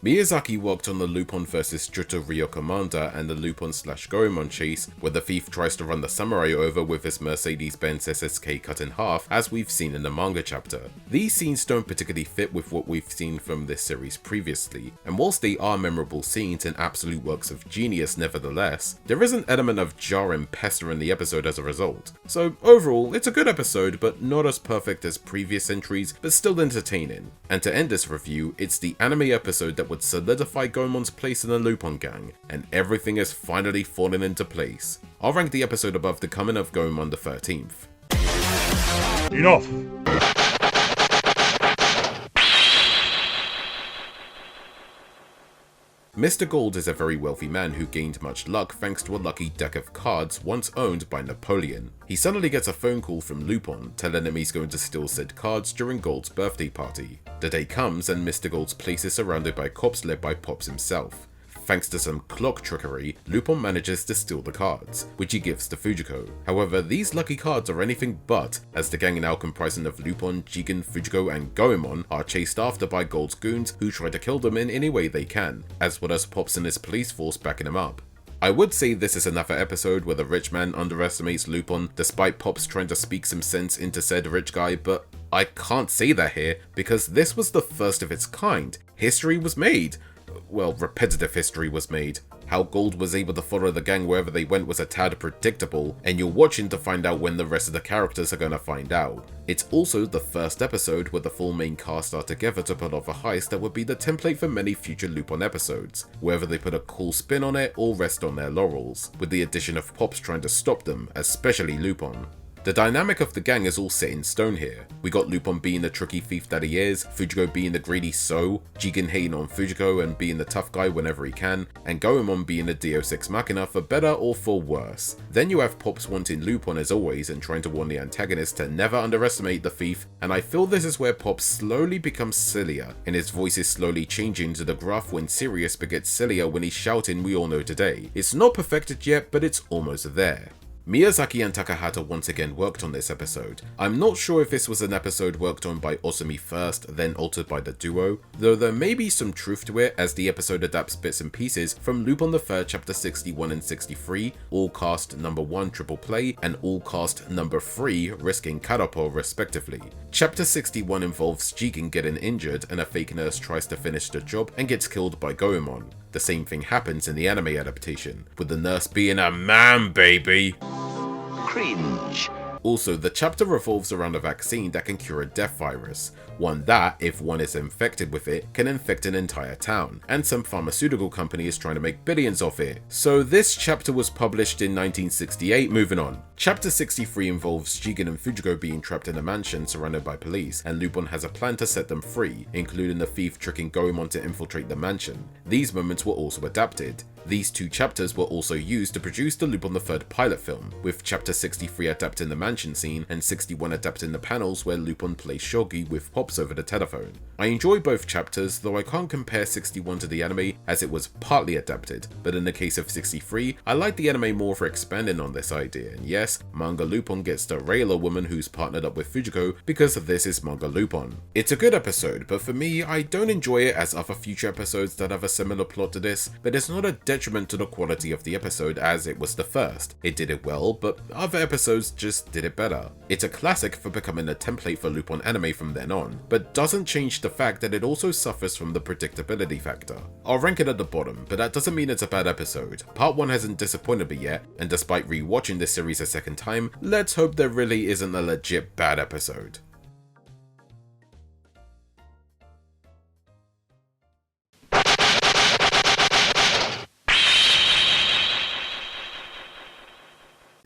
Miyazaki worked on the Lupin vs Jito Ryo Commander and the Lupin/Goemon chase, where the thief tries to run the samurai over with his Mercedes-Benz SSK cut in half, as we've seen in the manga chapter. These scenes don't particularly fit with what we've seen from this series previously, and whilst they are memorable scenes and absolute works of genius nevertheless, there is an element of jar and pester in the episode as a result. So overall, it's a good episode, but not as perfect as previous entries, but still entertaining. And to end this review, it's the anime episode that would solidify Goemon's place in the Lupin gang, and everything is finally falling into place. I'll rank the episode above the coming of Goemon the 13th. Enough! Mr. Gold is a very wealthy man who gained much luck thanks to a lucky deck of cards once owned by Napoleon. He suddenly gets a phone call from Lupin telling him he's going to steal said cards during Gold's birthday party. The day comes and Mr. Gold's place is surrounded by cops led by Pops himself. Thanks to some clock trickery, Lupin manages to steal the cards, which he gives to Fujiko. However, these lucky cards are anything but, as the gang now comprising of Lupin, Jigen, Fujiko and Goemon are chased after by Gold's goons who try to kill them in any way they can, as well as Pops and his police force backing him up. I would say this is another episode where the rich man underestimates Lupin despite Pops trying to speak some sense into said rich guy, but I can't say that here because this was the first of its kind. History was made. Well, repetitive history was made. How Gold was able to follow the gang wherever they went was a tad predictable, and you're watching to find out when the rest of the characters are gonna find out. It's also the first episode where the full main cast are together to pull off a heist that would be the template for many future Lupin episodes, whether they put a cool spin on it or rest on their laurels, with the addition of Pops trying to stop them, especially Lupin. The dynamic of the gang is all set in stone here. We got Lupin being the tricky thief that he is, Fujiko being the greedy so, Jigen hating on Fujiko and being the tough guy whenever he can, and Goemon being the Deus Ex Machina for better or for worse. Then you have Pops wanting Lupin as always and trying to warn the antagonist to never underestimate the thief, and I feel this is where Pops slowly becomes sillier, and his voice is slowly changing to the gruff when serious but gets sillier when he's shouting we all know today. It's not perfected yet, but it's almost there. Miyazaki and Takahata once again worked on this episode. I'm not sure if this was an episode worked on by Osumi first, then altered by the duo, though there may be some truth to it as the episode adapts bits and pieces from Lupin the Third Chapter 61 and 63, All Cast Number 1 Triple Play, and All Cast Number 3 Risking Karapo respectively. Chapter 61 involves Jigen getting injured and a fake nurse tries to finish the job and gets killed by Goemon. The same thing happens in the anime adaptation, with the nurse being a man baby. Cringe. Also, the chapter revolves around a vaccine that can cure a death virus, one that, if one is infected with it, can infect an entire town, and some pharmaceutical company is trying to make billions of it. So this chapter was published in 1968, moving on. Chapter 63 involves Jigen and Fujiko being trapped in a mansion surrounded by police, and Lupin has a plan to set them free, including the thief tricking Goemon to infiltrate the mansion. These moments were also adapted. These two chapters were also used to produce the Lupin III pilot film, with chapter 63 adapting the mansion scene and 61 adapting the panels where Lupin plays shogi with Pops over the telephone. I enjoy both chapters, though I can't compare 61 to the anime as it was partly adapted, but in the case of 63, I like the anime more for expanding on this idea, and yes, manga Lupin gets to rail a woman who's partnered up with Fujiko because this is manga Lupin. It's a good episode, but for me, I don't enjoy it as other future episodes that have a similar plot to this, but it's not a detriment to the quality of the episode as it was the first. It did it well, but other episodes just did it better. It's a classic for becoming a template for Lupin anime from then on, but doesn't change the fact that it also suffers from the predictability factor. I'll rank it at the bottom, but that doesn't mean it's a bad episode. Part 1 hasn't disappointed me yet, and despite rewatching this series a second time, let's hope there really isn't a legit bad episode.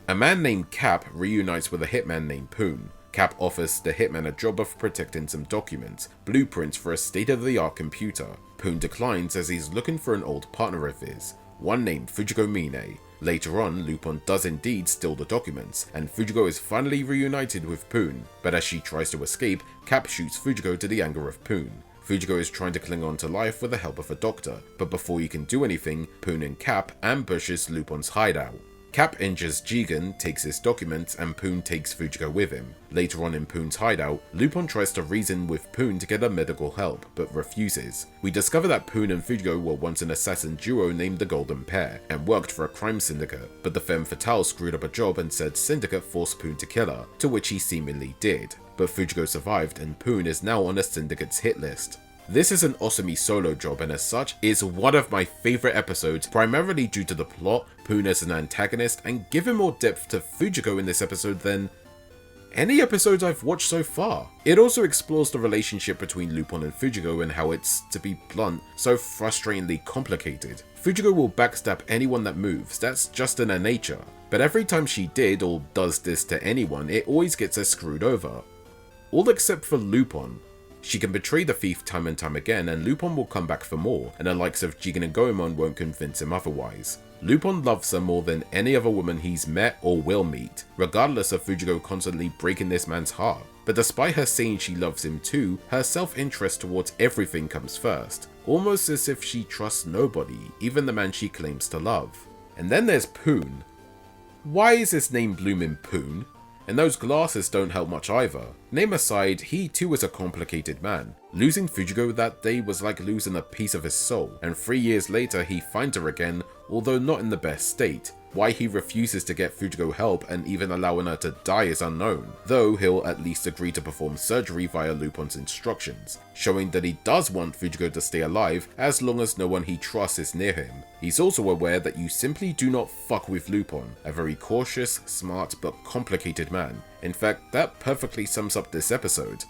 A man named Cap reunites with a hitman named Poon. Cap offers the hitman a job of protecting some documents, blueprints for a state-of-the-art computer. Poon declines as he's looking for an old partner of his, one named Fujiko Mine. Later on, Lupin does indeed steal the documents, and Fujiko is finally reunited with Poon, but as she tries to escape, Cap shoots Fujiko to the anger of Poon. Fujiko is trying to cling on to life with the help of a doctor, but before he can do anything, Poon and Cap ambushes Lupin's hideout. Cap injures Jigen, takes his documents, and Poon takes Fujiko with him. Later on in Poon's hideout, Lupin tries to reason with Poon to get her medical help, but refuses. We discover that Poon and Fujiko were once an assassin duo named the Golden Pair, and worked for a crime syndicate, but the femme fatale screwed up a job and said syndicate forced Poon to kill her, to which he seemingly did. But Fujiko survived, and Poon is now on the syndicate's hit list. This is an awesome solo job, and as such is one of my favourite episodes, primarily due to the plot, Poon as an antagonist, and giving more depth to Fujiko in this episode than any episodes I've watched so far. It also explores the relationship between Lupin and Fujiko and how it's, to be blunt, so frustratingly complicated. Fujiko will backstab anyone that moves, that's just in her nature, but every time she did or does this to anyone, it always gets her screwed over. All except for Lupin. She can betray the thief time and time again, and Lupin will come back for more, and the likes of Jigen and Goemon won't convince him otherwise. Lupin loves her more than any other woman he's met or will meet, regardless of Fujiko constantly breaking this man's heart. But despite her saying she loves him too, her self-interest towards everything comes first, almost as if she trusts nobody, even the man she claims to love. And then there's Poon. Why is his name blooming Poon? And those glasses don't help much either. Name aside, he too is a complicated man. Losing Fujiko that day was like losing a piece of his soul, and 3 years later he finds her again, although not in the best state. Why he refuses to get Fujiko help and even allowing her to die is unknown, though he'll at least agree to perform surgery via Lupin's instructions, showing that he does want Fujiko to stay alive as long as no one he trusts is near him. He's also aware that you simply do not fuck with Lupin, a very cautious, smart but complicated man. In fact, that perfectly sums up this episode.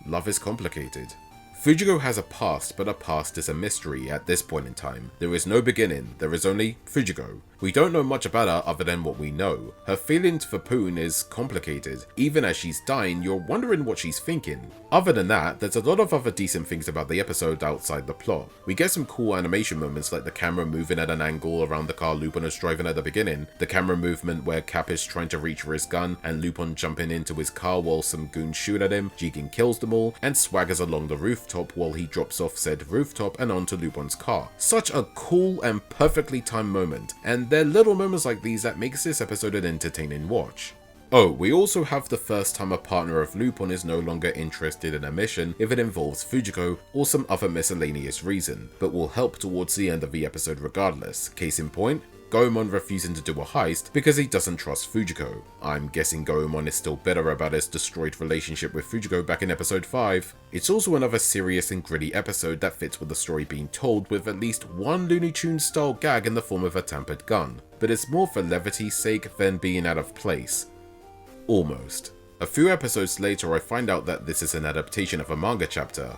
Love is complicated. Fujiko has a past, but her past is a mystery at this point in time. There is no beginning, there is only Fujiko. We don't know much about her other than what we know. Her feelings for Poon is complicated. Even as she's dying, you're wondering what she's thinking. Other than that, there's a lot of other decent things about the episode outside the plot. We get some cool animation moments like the camera moving at an angle around the car Lupin is driving at the beginning, the camera movement where Cap is trying to reach for his gun and Lupin jumping into his car while some goons shoot at him, Jigen kills them all, and swaggers along the rooftop while he drops off said rooftop and onto Lupin's car. Such a cool and perfectly timed moment, and they're little moments like these that makes this episode an entertaining watch. Oh, we also have the first time a partner of Lupin is no longer interested in a mission if it involves Fujiko or some other miscellaneous reason, but will help towards the end of the episode regardless. Case in point, Goemon refusing to do a heist because he doesn't trust Fujiko. I'm guessing Goemon is still bitter about his destroyed relationship with Fujiko back in episode 5. It's also another serious and gritty episode that fits with the story being told with at least one Looney Tunes style gag in the form of a tampered gun, but it's more for levity's sake than being out of place. Almost. A few episodes later I find out that this is an adaptation of a manga chapter.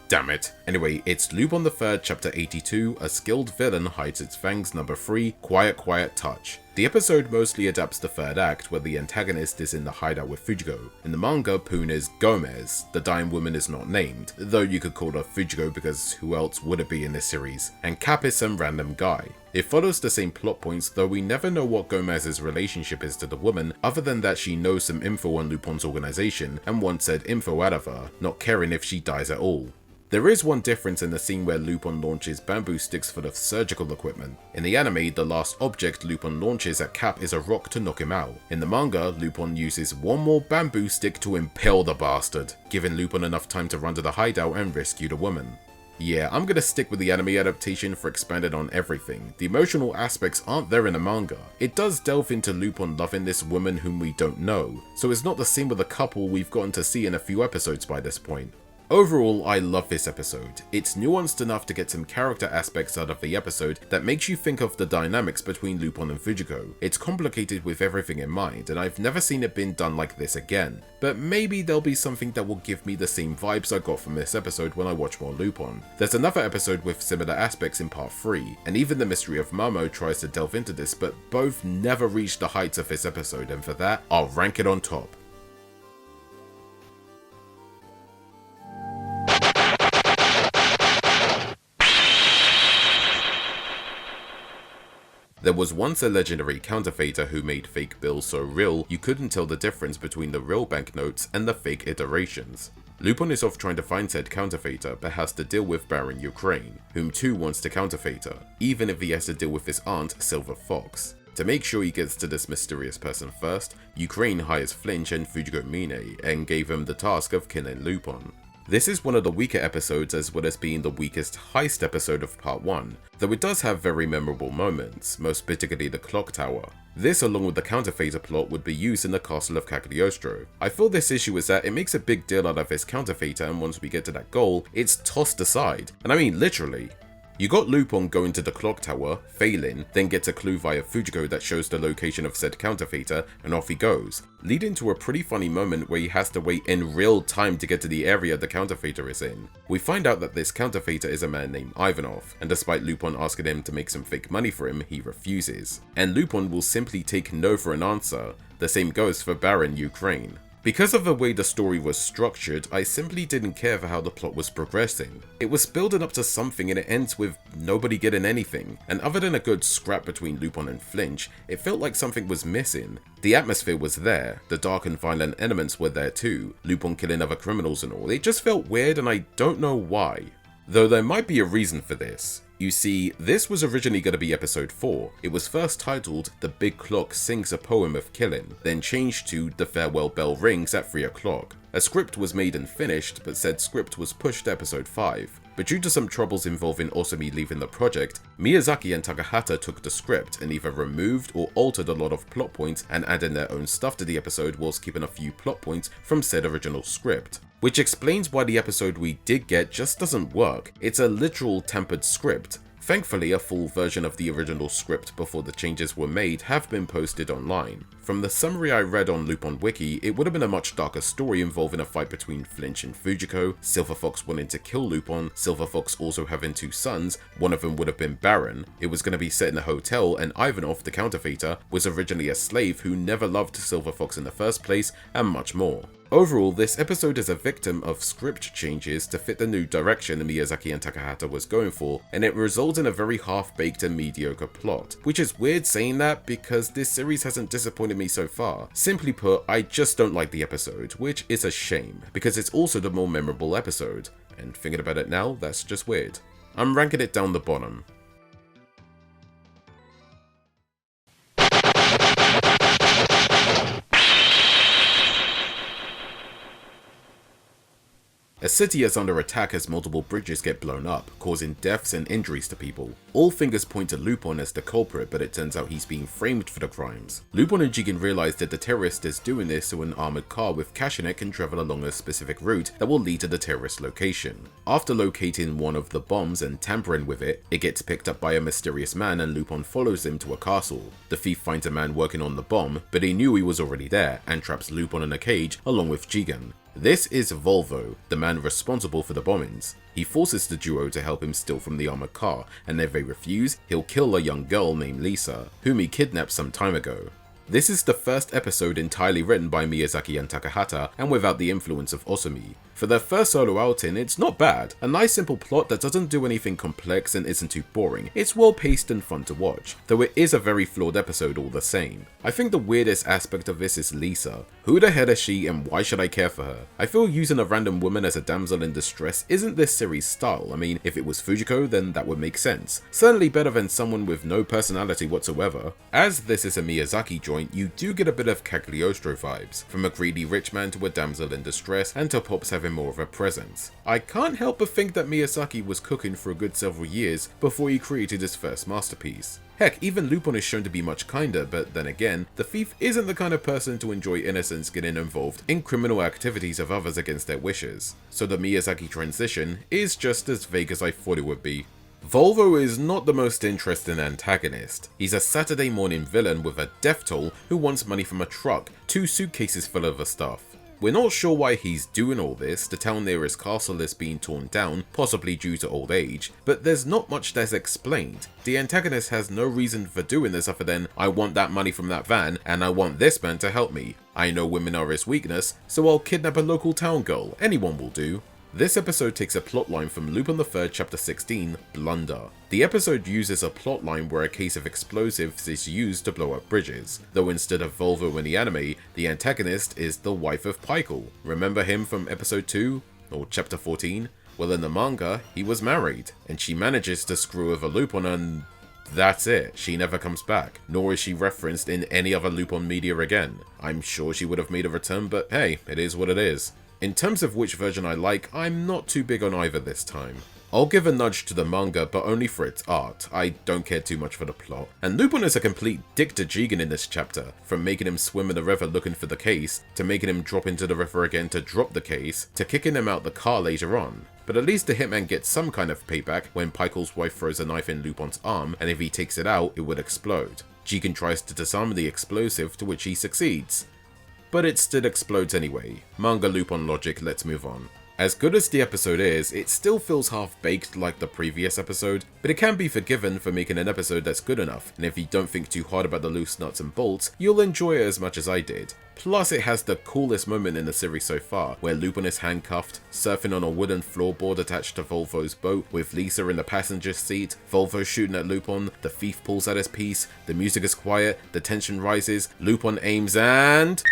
Damn it. Anyway, it's Lupin the Third, chapter 82, A Skilled Villain Hides Its Fangs, number 3, Quiet Quiet Touch. The episode mostly adapts the third act, where the antagonist is in the hideout with Fujiko. In the manga, Poon is Gomez, the dying woman is not named, though you could call her Fujiko because who else would it be in this series, and Cap is some random guy. It follows the same plot points, though we never know what Gomez's relationship is to the woman, other than that she knows some info on Lupin's organization and wants said info out of her, not caring if she dies at all. There is one difference in the scene where Lupin launches bamboo sticks full of surgical equipment. In the anime, the last object Lupin launches at Cap is a rock to knock him out. In the manga, Lupin uses one more bamboo stick to impale the bastard, giving Lupin enough time to run to the hideout and rescue the woman. Yeah, I'm gonna stick with the anime adaptation for expanded on everything. The emotional aspects aren't there in the manga. It does delve into Lupin loving this woman whom we don't know, so it's not the same with a couple we've gotten to see in a few episodes by this point. Overall, I love this episode. It's nuanced enough to get some character aspects out of the episode that makes you think of the dynamics between Lupin and Fujiko. It's complicated with everything in mind, and I've never seen it been done like this again. But maybe there'll be something that will give me the same vibes I got from this episode when I watch more Lupin. There's another episode with similar aspects in part 3, and even the mystery of Mamo tries to delve into this, but both never reach the heights of this episode, and for that, I'll rank it on top. There was once a legendary counterfeiter who made fake bills so real you couldn't tell the difference between the real banknotes and the fake iterations. Lupin is off trying to find said counterfeiter but has to deal with Baron Ukraine, whom too wants to counterfeiter, even if he has to deal with his aunt Silver Fox. To make sure he gets to this mysterious person first, Ukraine hires Flinch and Fujiko Mine and gave him the task of killing Lupin. This is one of the weaker episodes as well as being the weakest heist episode of part 1, though it does have very memorable moments, most particularly the clock tower. This along with the counterfeiter plot would be used in the castle of Cagliostro. I feel this issue is that it makes a big deal out of this counterfeiter, and once we get to that goal, it's tossed aside, and I mean literally. You got Lupin going to the clock tower, failing, then gets a clue via Fujiko that shows the location of said counterfeiter, and off he goes, leading to a pretty funny moment where he has to wait in real time to get to the area the counterfeiter is in. We find out that this counterfeiter is a man named Ivanov, and despite Lupin asking him to make some fake money for him, he refuses. And Lupin will simply take no for an answer. The same goes for Baron Ukraine. Because of the way the story was structured, I simply didn't care for how the plot was progressing. It was building up to something and it ends with nobody getting anything, and other than a good scrap between Lupin and Flinch, it felt like something was missing. The atmosphere was there, the dark and violent elements were there too, Lupin killing other criminals and all. It just felt weird and I don't know why. Though there might be a reason for this. You see, this was originally going to be episode 4. It was first titled The Big Clock Sings a Poem of Killing, then changed to The Farewell Bell Rings at 3 o'clock. A script was made and finished, but said script was pushed to episode 5. But due to some troubles involving Osumi leaving the project, Miyazaki and Takahata took the script and either removed or altered a lot of plot points and added their own stuff to the episode whilst keeping a few plot points from said original script. Which explains why the episode we did get just doesn't work. It's a literal tampered script. Thankfully, a full version of the original script before the changes were made have been posted online. From the summary I read on Lupin Wiki, it would have been a much darker story involving a fight between Flinch and Fujiko, Silver Fox wanting to kill Lupin, Silver Fox also having 2 sons, one of them would have been Baron, it was going to be set in a hotel, and Ivanov, the counterfeiter, was originally a slave who never loved Silver Fox in the first place, and much more. Overall, this episode is a victim of script changes to fit the new direction Miyazaki and Takahata was going for, and it results in a very half-baked and mediocre plot. Which is weird saying that because this series hasn't disappointed me so far. Simply put, I just don't like the episode, which is a shame, because it's also the more memorable episode. And thinking about it now, that's just weird. I'm ranking it down the bottom. A city is under attack as multiple bridges get blown up, causing deaths and injuries to people. All fingers point to Lupin as the culprit, but it turns out he's being framed for the crimes. Lupin and Jigen realize that the terrorist is doing this so an armored car with cash in it can travel along a specific route that will lead to the terrorist location. After locating one of the bombs and tampering with it, it gets picked up by a mysterious man and Lupin follows him to a castle. The thief finds a man working on the bomb, but he knew he was already there and traps Lupin in a cage along with Jigen. This is Volvo, the man responsible for the bombings. He forces the duo to help him steal from the armored car, and if they refuse, he'll kill a young girl named Lisa, whom he kidnapped some time ago. This is the first episode entirely written by Miyazaki and Takahata, and without the influence of Osumi. For their first solo outing, it's not bad. A nice simple plot that doesn't do anything complex and isn't too boring. It's well paced and fun to watch, though it is a very flawed episode all the same. I think the weirdest aspect of this is Lisa. Who the hell is she and why should I care for her? I feel using a random woman as a damsel in distress isn't this series' style. I mean, if it was Fujiko, then that would make sense. Certainly better than someone with no personality whatsoever. As this is a Miyazaki joint, you do get a bit of Cagliostro vibes, from a greedy rich man to a damsel in distress, and to Pops having more of a presence. I can't help but think that Miyazaki was cooking for a good several years before he created his first masterpiece. Heck, even Lupin is shown to be much kinder, but then again, the thief isn't the kind of person to enjoy innocence getting involved in criminal activities of others against their wishes, so the Miyazaki transition is just as vague as I thought it would be. Volvo is not the most interesting antagonist. He's a Saturday morning villain with a death toll who wants money from a truck, 2 suitcases full of the stuff. We're not sure why he's doing all this. The town near his castle is being torn down, possibly due to old age, but there's not much that's explained. The antagonist has no reason for doing this other than, I want that money from that van, and I want this man to help me. I know women are his weakness, so I'll kidnap a local town girl. Anyone will do. This episode takes a plotline from Lupin III Chapter 16, Blunder. The episode uses a plotline where a case of explosives is used to blow up bridges, though instead of Volvo in the anime, the antagonist is the wife of Pykal. Remember him from episode 2, or chapter 14? Well, in the manga, he was married, and she manages to screw over Lupin and that's it. She never comes back, nor is she referenced in any other Lupin media again. I'm sure she would have made a return, but hey, it is what it is. In terms of which version I like, I'm not too big on either this time. I'll give a nudge to the manga, but only for its art. I don't care too much for the plot. And Lupin is a complete dick to Jigen in this chapter, from making him swim in the river looking for the case, to making him drop into the river again to drop the case, to kicking him out the car later on. But at least the hitman gets some kind of payback when Pykal's wife throws a knife in Lupin's arm, and if he takes it out, it would explode. Jigen tries to disarm the explosive, to which he succeeds. But it still explodes anyway. Manga Lupin logic, let's move on. As good as the episode is, it still feels half-baked like the previous episode, but it can be forgiven for making an episode that's good enough, and if you don't think too hard about the loose nuts and bolts, you'll enjoy it as much as I did. Plus it has the coolest moment in the series so far, where Lupin is handcuffed, surfing on a wooden floorboard attached to Volvo's boat, with Lisa in the passenger seat, Volvo shooting at Lupin, the thief pulls out his piece, the music is quiet, the tension rises, Lupin aims and...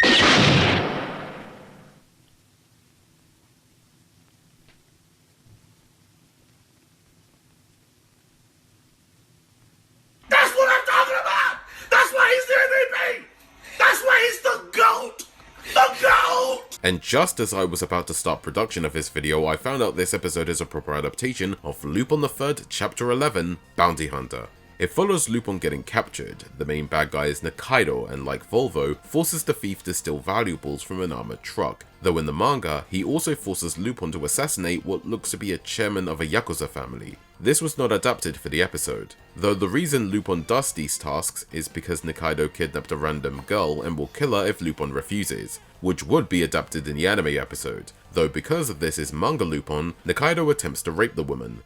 And just as I was about to start production of this video, I found out this episode is a proper adaptation of Lupin III Chapter 11, Bounty Hunter. It follows Lupin getting captured. The main bad guy is Nikaido, and like Volvo, forces the thief to steal valuables from an armored truck. Though in the manga, he also forces Lupin to assassinate what looks to be a chairman of a Yakuza family. This was not adapted for the episode, though the reason Lupin does these tasks is because Nikaido kidnapped a random girl and will kill her if Lupin refuses, which would be adapted in the anime episode, though because of this is manga Lupin, Nikaido attempts to rape the woman.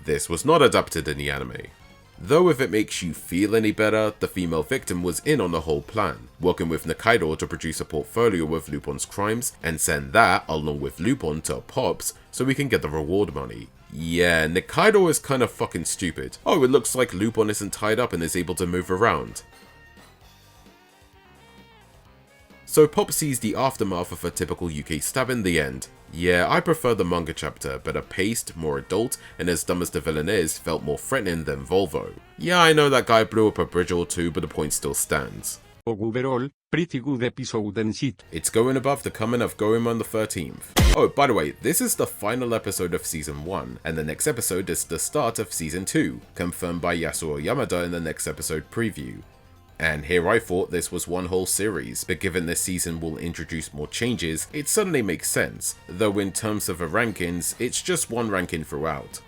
This was not adapted in the anime. Though if it makes you feel any better, the female victim was in on the whole plan, working with Nikaido to produce a portfolio of Lupin's crimes and send that along with Lupin to Pops so we can get the reward money. Yeah, Nikaido is kinda fucking stupid. Oh, it looks like Lupin isn't tied up and is able to move around. So Pop sees the aftermath of a typical UK stab in the end. Yeah, I prefer the manga chapter, better paced, more adult, and as dumb as the villain is, felt more threatening than Volvo. Yeah, I know that guy blew up a bridge or two, but the point still stands. Overall, pretty good episode and shit. It's going above the coming of Goemon the 13th. Oh, by the way, this is the final episode of Season 1, and the next episode is the start of Season 2, confirmed by Yasuo Yamada in the next episode preview. And here I thought this was one whole series, but given this season will introduce more changes, it suddenly makes sense, though in terms of the rankings, it's just one ranking throughout.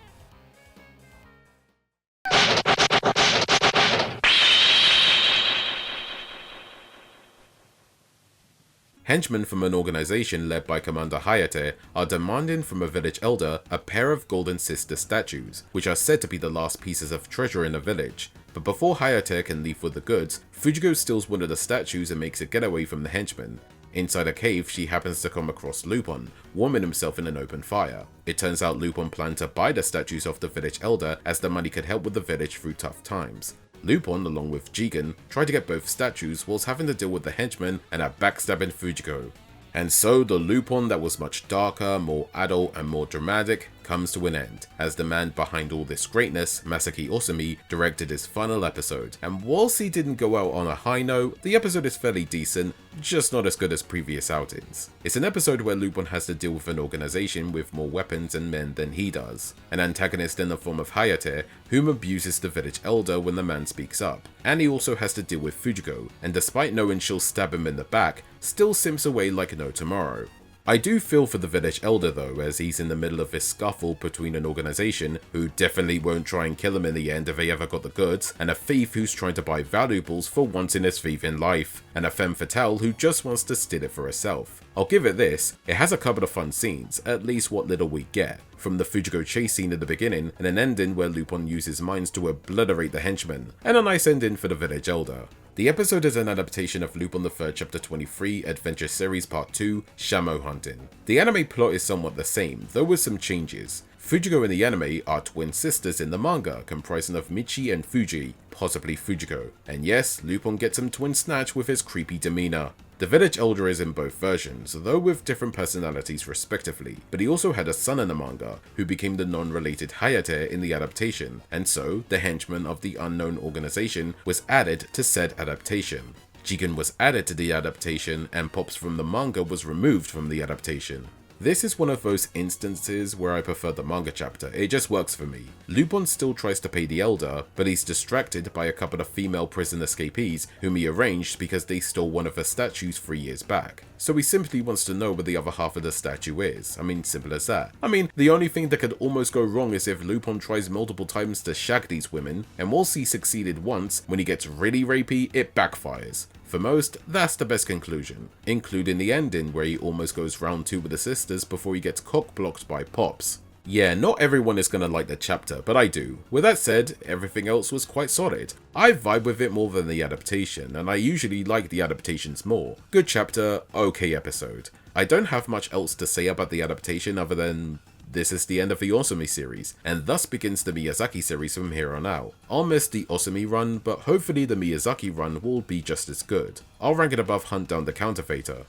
Henchmen from an organization led by Commander Hayate are demanding from a village elder a pair of golden sister statues, which are said to be the last pieces of treasure in the village. But before Hayate can leave with the goods, Fujiko steals one of the statues and makes a getaway from the henchmen. Inside a cave, she happens to come across Lupin, warming himself in an open fire. It turns out Lupin planned to buy the statues off the village elder as the money could help with the village through tough times. Lupin, along with Jigen, try to get both statues whilst having to deal with the henchmen and a backstabbing Fujiko. And so the Lupin that was much darker, more adult and more dramatic comes to an end, as the man behind all this greatness, Masaki Osumi, directed his final episode. And whilst he didn't go out on a high note, the episode is fairly decent, just not as good as previous outings. It's an episode where Lupin has to deal with an organization with more weapons and men than he does, an antagonist in the form of Hayate, whom abuses the village elder when the man speaks up, and he also has to deal with Fujiko, and despite knowing she'll stab him in the back, still simps away like no tomorrow. I do feel for the village elder though, as he's in the middle of this scuffle between an organization who definitely won't try and kill him in the end if they ever got the goods, and a thief who's trying to buy valuables for once in his thieving life, and a femme fatale who just wants to steal it for herself. I'll give it this, it has a couple of fun scenes, at least what little we get, from the Fujiko chase scene at the beginning, and an ending where Lupin uses mines to obliterate the henchmen, and a nice ending for the village elder. The episode is an adaptation of Lupin the Third Chapter 23 Adventure Series Part 2, Shamo Hunting. The anime plot is somewhat the same, though with some changes. Fujiko in the anime are twin sisters in the manga, comprising of Michi and Fuji, possibly Fujiko. And yes, Lupin gets some twin snatch with his creepy demeanor. The village elder is in both versions, though with different personalities respectively, but he also had a son in the manga, who became the non-related Hayate in the adaptation, and so the henchman of the unknown organization was added to said adaptation. Jigen was added to the adaptation, and Pops from the manga was removed from the adaptation. This is one of those instances where I prefer the manga chapter, it just works for me. Lupin still tries to pay the elder, but he's distracted by a couple of female prison escapees whom he arranged because they stole one of her statues 3 years back. So he simply wants to know where the other half of the statue is. Simple as that. The only thing that could almost go wrong is if Lupin tries multiple times to shag these women, and whilst he succeeded once, when he gets really rapey, it backfires. For most, that's the best conclusion, including the ending where he almost goes round 2 with the sisters before he gets cock-blocked by Pops. Yeah, not everyone is gonna like the chapter, but I do. With that said, everything else was quite solid. I vibe with it more than the adaptation, and I usually like the adaptations more. Good chapter, okay episode. I don't have much else to say about the adaptation other than this is the end of the Osumi series, and thus begins the Miyazaki series from here on out. I'll miss the Osumi run, but hopefully the Miyazaki run will be just as good. I'll rank it above Hunt Down the Counterfeiter.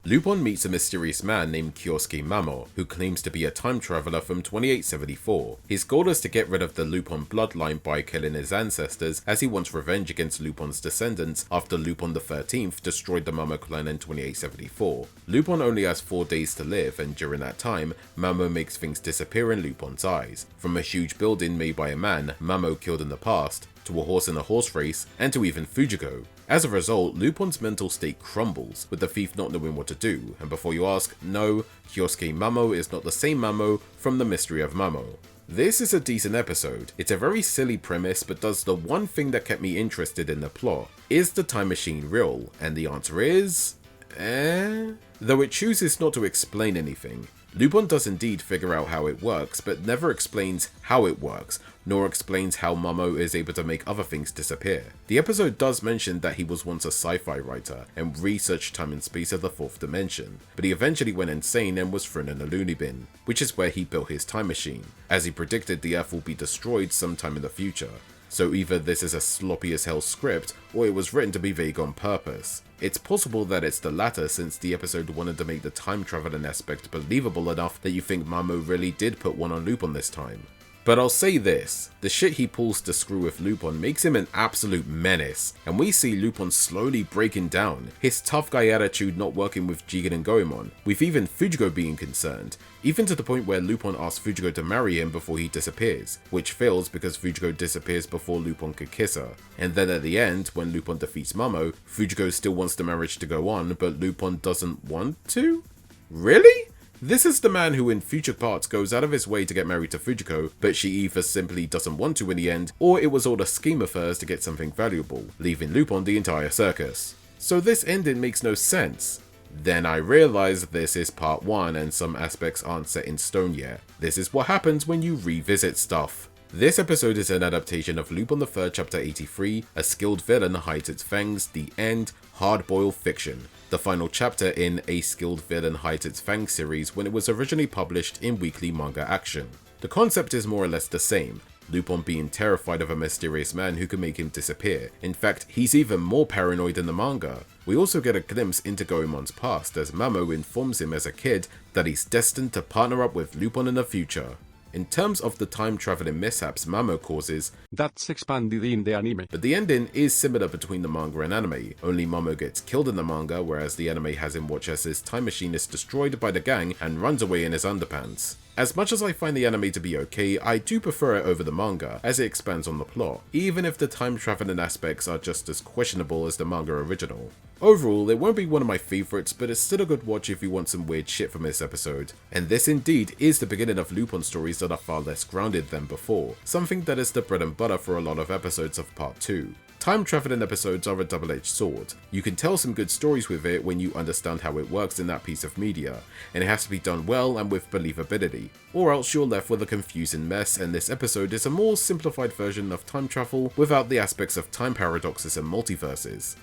Lupin meets a mysterious man named Kyosuke Mamo, who claims to be a time traveler from 2874. His goal is to get rid of the Lupin bloodline by killing his ancestors, as he wants revenge against Lupin's descendants after Lupin the 13th destroyed the Mamo clan in 2874. Lupin only has 4 days to live, and during that time, Mamo makes things disappear in Lupin's eyes. From a huge building made by a man Mamo killed in the past, to a horse in a horse race, and to even Fujiko. As a result, Lupin's mental state crumbles, with the thief not knowing what to do, and before you ask, no, Kyosuke Mamo is not the same Mamo from The Mystery of Mamo. This is a decent episode. It's a very silly premise, but does the one thing that kept me interested in the plot. Is the time machine real? And the answer is... Though it chooses not to explain anything. Lupin does indeed figure out how it works, but never explains how it works, nor explains how Mamo is able to make other things disappear. The episode does mention that he was once a sci-fi writer and researched time and space of the 4th dimension, but he eventually went insane and was thrown in a loony bin, which is where he built his time machine, as he predicted the Earth will be destroyed sometime in the future. so either this is a sloppy as hell script, or it was written to be vague on purpose. It's possible that it's the latter, since the episode wanted to make the time traveling aspect believable enough that you think Mamo really did put one on Lupin this time. But I'll say this, the shit he pulls to screw with Lupin makes him an absolute menace, and we see Lupin slowly breaking down, his tough guy attitude not working with Jigen and Goemon, with even Fujiko being concerned, even to the point where Lupin asks Fujiko to marry him before he disappears, which fails because Fujiko disappears before Lupin could kiss her. And then at the end, when Lupin defeats Mamo, Fujiko still wants the marriage to go on, but Lupin doesn't want to? Really? This is the man who in future parts goes out of his way to get married to Fujiko, but she either simply doesn't want to in the end, or it was all a scheme of hers to get something valuable, leaving Lupin the entire circus. So this ending makes no sense. Then I realize this is part 1 and some aspects aren't set in stone yet. This is what happens when you revisit stuff. This episode is an adaptation of Lupin the Third Chapter 83, A Skilled Villain Hides Its Fangs, The End, Hard-Boiled Fiction, the final chapter in A Skilled Villain Hides Its Fangs series when it was originally published in Weekly Manga Action. The concept is more or less the same, Lupin being terrified of a mysterious man who can make him disappear. In fact, he's even more paranoid in the manga. We also get a glimpse into Goemon's past as Mamo informs him as a kid that he's destined to partner up with Lupin in the future. In terms of the time traveling mishaps Mamo causes, that's expanded in the anime. But the ending is similar between the manga and anime, only Mamo gets killed in the manga whereas the anime has him watch as his time machine is destroyed by the gang and runs away in his underpants. As much as I find the anime to be okay, I do prefer it over the manga, as it expands on the plot, even if the time traveling aspects are just as questionable as the manga original. Overall, it won't be one of my favourites, but it's still a good watch if you want some weird shit from this episode. And this indeed is the beginning of Lupin stories that are far less grounded than before, something that is the bread and butter for a lot of episodes of part 2. Time traveling episodes are a double-edged sword. You can tell some good stories with it when you understand how it works in that piece of media, and it has to be done well and with believability, or else you're left with a confusing mess, and this episode is a more simplified version of time travel without the aspects of time paradoxes and multiverses.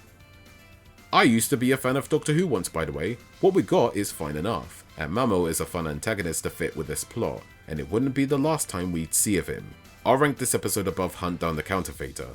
I used to be a fan of Doctor Who once, by the way. What we got is fine enough, and Mamo is a fun antagonist to fit with this plot, and it wouldn't be the last time we'd see of him. I'll rank this episode above Hunt Down the Counterfeiter.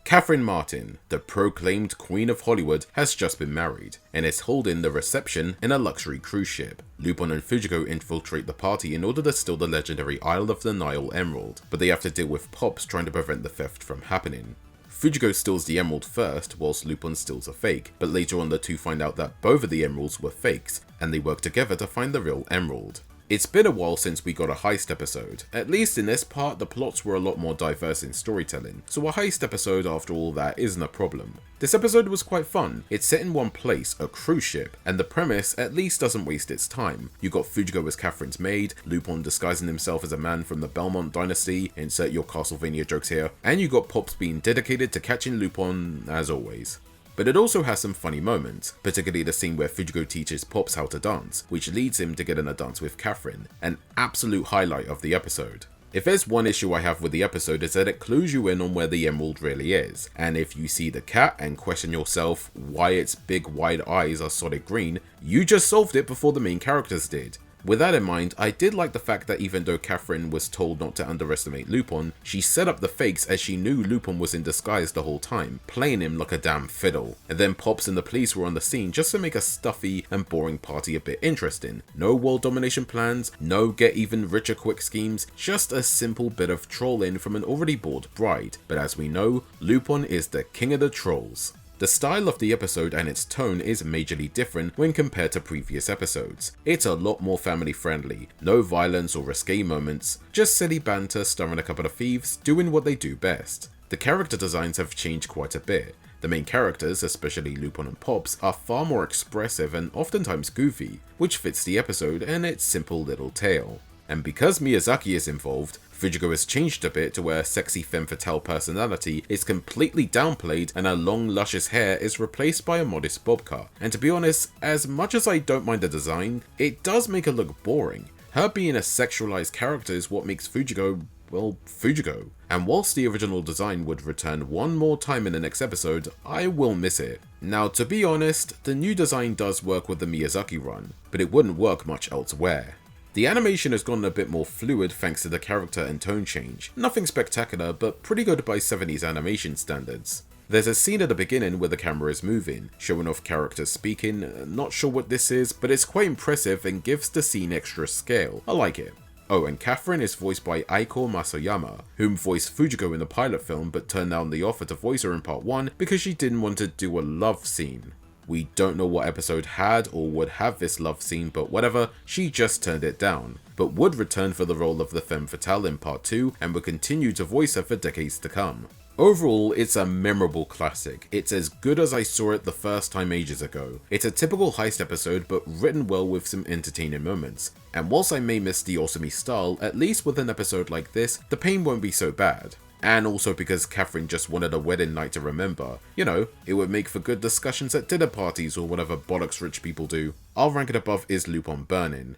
Catherine Martin, the proclaimed Queen of Hollywood, has just been married, and is holding the reception in a luxury cruise ship. Lupin and Fujiko infiltrate the party in order to steal the legendary Isle of the Nile Emerald, but they have to deal with Pops trying to prevent the theft from happening. Fujiko steals the emerald first, whilst Lupin steals a fake, but later on the two find out that both of the emeralds were fakes, and they work together to find the real emerald. It's been a while since we got a heist episode. At least in this part, the plots were a lot more diverse in storytelling, so a heist episode after all that isn't a problem. This episode was quite fun. It's set in one place, a cruise ship, and the premise at least doesn't waste its time. You got Fujiko as Catherine's maid, Lupin disguising himself as a man from the Belmont dynasty, insert your Castlevania jokes here, and you got Pops being dedicated to catching Lupin as always. But it also has some funny moments, particularly the scene where Fujiko teaches Pops how to dance, which leads him to get in a dance with Catherine, an absolute highlight of the episode. If there's one issue I have with the episode is that it clues you in on where the emerald really is, and if you see the cat and question yourself why its big wide eyes are solid green, you just solved it before the main characters did. With that in mind, I did like the fact that even though Catherine was told not to underestimate Lupin, she set up the fakes as she knew Lupin was in disguise the whole time, playing him like a damn fiddle. And then Pops and the police were on the scene just to make a stuffy and boring party a bit interesting. No world domination plans, no get even richer quick schemes, just a simple bit of trolling from an already bored bride. But as we know, Lupin is the king of the trolls. The style of the episode and its tone is majorly different when compared to previous episodes. It's a lot more family friendly, no violence or risque moments, just silly banter starring a couple of thieves doing what they do best. The character designs have changed quite a bit. The main characters, especially Lupin and Pops, are far more expressive and oftentimes goofy, which fits the episode and its simple little tale. And because Miyazaki is involved, Fujiko has changed a bit to where sexy femme fatale personality is completely downplayed and her long luscious hair is replaced by a modest bob cut. And to be honest, as much as I don't mind the design, it does make her look boring. Her being a sexualized character is what makes Fujiko well, Fujiko. And whilst the original design would return one more time in the next episode, I will miss it. Now, to be honest, the new design does work with the Miyazaki run, but it wouldn't work much elsewhere. The animation has gotten a bit more fluid thanks to the character and tone change. Nothing spectacular, but pretty good by 70s animation standards. There's a scene at the beginning where the camera is moving, showing off characters speaking. Not sure what this is, but it's quite impressive and gives the scene extra scale. I like it. Oh, and Catherine is voiced by Aiko Masayama, whom voiced Fujiko in the pilot film but turned down the offer to voice her in part 1 because she didn't want to do a love scene. We don't know what episode had or would have this love scene, but whatever, she just turned it down, but would return for the role of the femme fatale in part 2 and would continue to voice her for decades to come. Overall, it's a memorable classic. It's as good as I saw it the first time ages ago. It's a typical heist episode, but written well with some entertaining moments. And whilst I may miss the Osumi style, at least with an episode like this, the pain won't be so bad. And also because Catherine just wanted a wedding night to remember. You know, it would make for good discussions at dinner parties or whatever bollocks rich people do. I'll rank it above is Lupin Burning.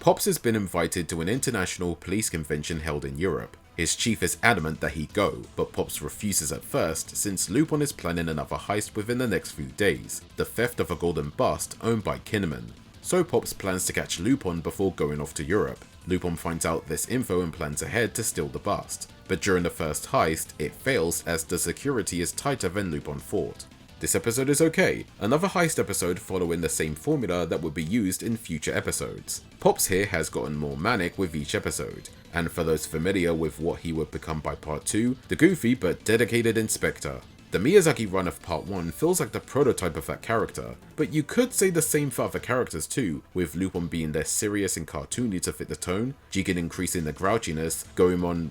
Pops has been invited to an international police convention held in Europe. His chief is adamant that he go, but Pops refuses at first since Lupin is planning another heist within the next few days, the theft of a golden bust owned by Kinnaman. So Pops plans to catch Lupin before going off to Europe. Lupin finds out this info and plans ahead to steal the bust, but during the first heist, it fails as the security is tighter than Lupin thought. This episode is okay, another heist episode following the same formula that would be used in future episodes. Pops here has gotten more manic with each episode, and for those familiar with what he would become by part 2, the goofy but dedicated inspector. The Miyazaki run of part 1 feels like the prototype of that character, but you could say the same for other characters too, with Lupin being less serious and cartoony to fit the tone, Jigen increasing the grouchiness, Goemon,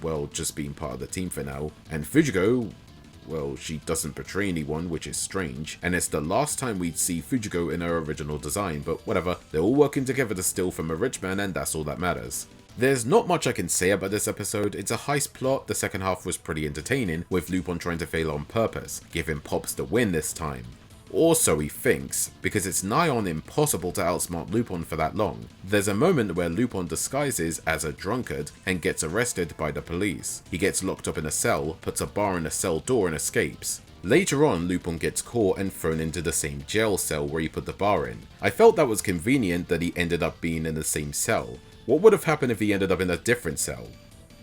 well, just being part of the team for now, and Fujiko, well, she doesn't betray anyone, which is strange, and it's the last time we'd see Fujiko in her original design, but whatever, they're all working together to steal from a rich man and that's all that matters. There's not much I can say about this episode. It's a heist plot. The second half was pretty entertaining, with Lupin trying to fail on purpose, giving Pops the win this time. Or so he thinks, because it's nigh on impossible to outsmart Lupin for that long. There's a moment where Lupin disguises as a drunkard and gets arrested by the police. He gets locked up in a cell, puts a bar in a cell door and escapes. Later on, Lupin gets caught and thrown into the same jail cell where he put the bar in. I felt that was convenient that he ended up being in the same cell. What would have happened if he ended up in a different cell?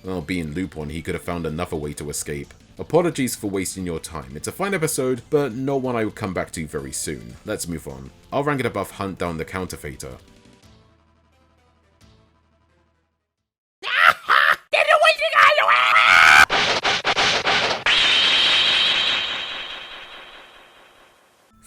Well, being Lupin, he could have found another way to escape. Apologies for wasting your time. It's a fine episode, but not one I will come back to very soon. Let's move on. I'll rank it above Hunt Down the Counterfeiter.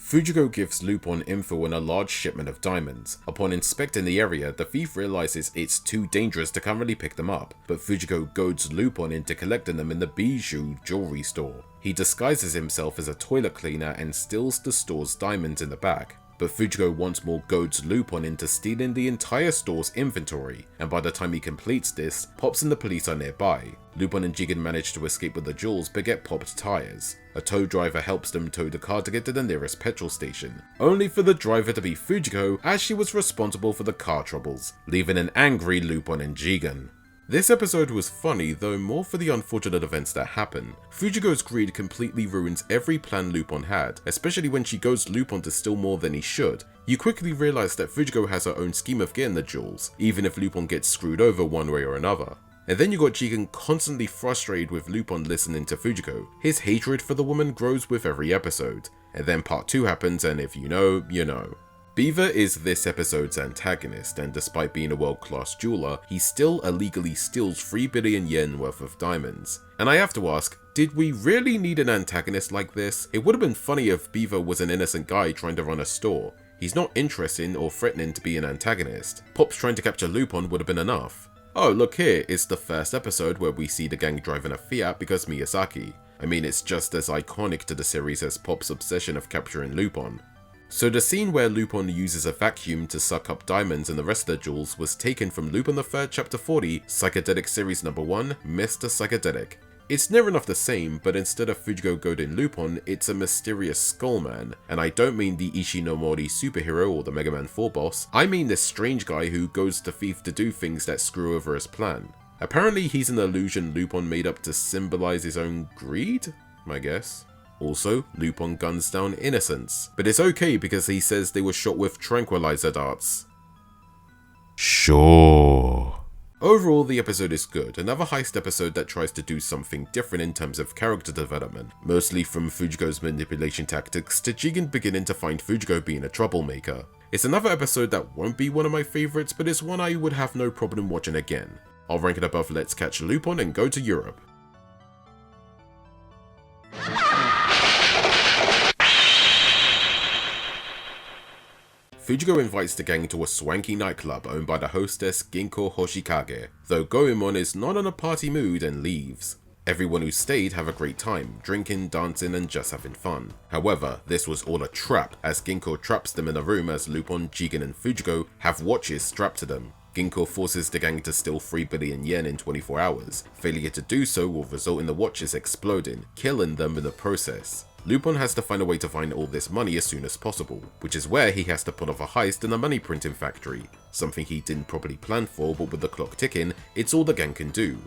Fujiko gives Lupin info on a large shipment of diamonds. Upon inspecting the area, the thief realizes it's too dangerous to currently pick them up, but Fujiko goads Lupin into collecting them in the Bijou jewelry store. He disguises himself as a toilet cleaner and steals the store's diamonds in the back. But Fujiko once more goads Lupin into stealing the entire store's inventory, and by the time he completes this, Pops and the police are nearby. Lupin and Jigen manage to escape with the jewels but get popped tires. A tow driver helps them tow the car to get to the nearest petrol station, only for the driver to be Fujiko as she was responsible for the car troubles, leaving an angry Lupin and Jigen. This episode was funny, though more for the unfortunate events that happen. Fujiko's greed completely ruins every plan Lupin had, especially when she goads Lupin to steal more than he should. You quickly realize that Fujiko has her own scheme of getting the jewels, even if Lupin gets screwed over one way or another. And then you got Jigen constantly frustrated with Lupin listening to Fujiko. His hatred for the woman grows with every episode. And then part 2 happens, and if you know, you know. Beaver is this episode's antagonist, and despite being a world-class jeweler, he still illegally steals 3 billion yen worth of diamonds. And I have to ask, did we really need an antagonist like this? It would have been funny if Beaver was an innocent guy trying to run a store. He's not interesting or threatening to be an antagonist. Pops trying to capture Lupin would have been enough. Oh, look here, it's the first episode where we see the gang driving a Fiat because Miyazaki. I mean, it's just as iconic to the series as Pop's obsession of capturing Lupin. So the scene where Lupin uses a vacuum to suck up diamonds and the rest of the jewels was taken from Lupin the 3rd Chapter 40, Psychedelic Series number 1, Mr. Psychedelic. It's near enough the same, but instead of Fujigo goading Lupin, it's a mysterious Skullman, and I don't mean the Ishinomori superhero or the Mega Man 4 boss, I mean this strange guy who goes to Thief to do things that screw over his plan. Apparently he's an illusion Lupin made up to symbolize his own greed, I guess. Also, Lupin guns down innocents, but it's okay because he says they were shot with tranquilizer darts. Sure. Overall, the episode is good, another heist episode that tries to do something different in terms of character development, mostly from Fujigo's manipulation tactics to Jigen beginning to find Fujigo being a troublemaker. It's another episode that won't be one of my favourites, but it's one I would have no problem watching again. I'll rank it above Let's Catch Lupin and go to Europe. Fujigo invites the gang to a swanky nightclub owned by the hostess Ginko Hoshikage, though Goemon is not in a party mood and leaves. Everyone who stayed have a great time, drinking, dancing and just having fun. However, this was all a trap as Ginko traps them in a room as Lupin, Jigen and Fujigo have watches strapped to them. Ginko forces the gang to steal 3 billion yen in 24 hours. Failure to do so will result in the watches exploding, killing them in the process. Lupin has to find a way to find all this money as soon as possible, which is where he has to pull off a heist in a money printing factory, something he didn't properly plan for, but with the clock ticking, it's all the gang can do.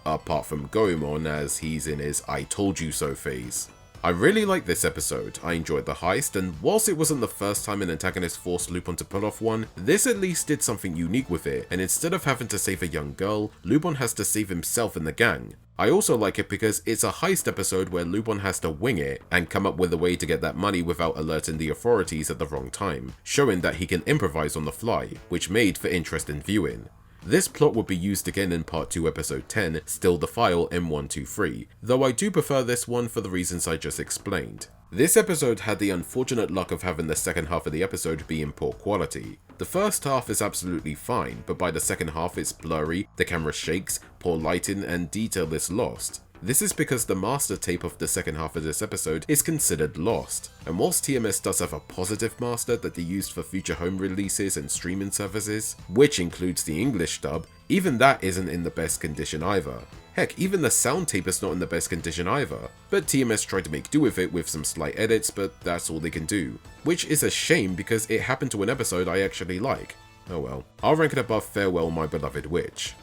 Apart from Goemon as he's in his I told you so phase. I really liked this episode, I enjoyed the heist, and whilst it wasn't the first time an antagonist forced Lupin to pull off one, this at least did something unique with it, and instead of having to save a young girl, Lupin has to save himself and the gang. I also like it because it's a heist episode where Lupin has to wing it and come up with a way to get that money without alerting the authorities at the wrong time, showing that he can improvise on the fly, which made for interesting viewing. This plot would be used again in part 2 episode 10, Still the File M123, though I do prefer this one for the reasons I just explained. This episode had the unfortunate luck of having the second half of the episode be in poor quality. The first half is absolutely fine, but by the second half it's blurry, the camera shakes, poor lighting and detail is lost. This is because the master tape of the second half of this episode is considered lost, and whilst TMS does have a positive master that they used for future home releases and streaming services, which includes the English dub, even that isn't in the best condition either. Heck, even the sound tape is not in the best condition either, but TMS tried to make do with it with some slight edits, but that's all they can do. Which is a shame because it happened to an episode I actually like. Oh well. I'll rank it above Farewell My Beloved Witch.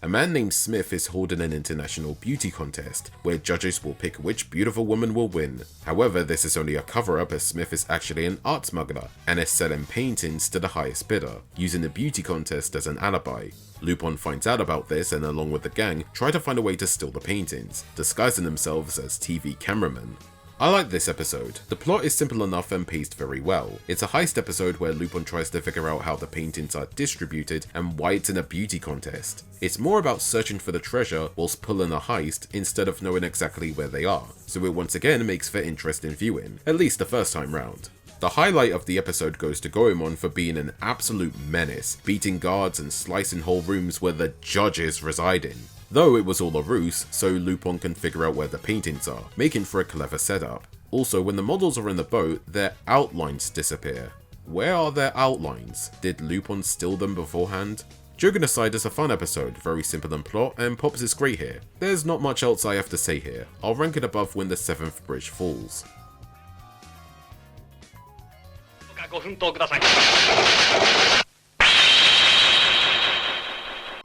A man named Smith is holding an international beauty contest, where judges will pick which beautiful woman will win. However, this is only a cover-up as Smith is actually an art smuggler, and is selling paintings to the highest bidder, using the beauty contest as an alibi. Lupin finds out about this and along with the gang, try to find a way to steal the paintings, disguising themselves as TV cameramen. I like this episode. The plot is simple enough and paced very well. It's a heist episode where Lupin tries to figure out how the paintings are distributed and why it's in a beauty contest. It's more about searching for the treasure whilst pulling a heist instead of knowing exactly where they are, so it once again makes for interesting viewing, at least the first time round. The highlight of the episode goes to Goemon for being an absolute menace, beating guards and slicing whole rooms where the judges reside in. Though it was all a ruse, so Lupin can figure out where the paintings are, making for a clever setup. Also, when the models are in the boat, their outlines disappear. Where are their outlines? Did Lupin steal them beforehand? Joking aside, it's a fun episode, very simple in plot, and Pops is great here. There's not much else I have to say here. I'll rank it above When the Seventh Bridge Falls.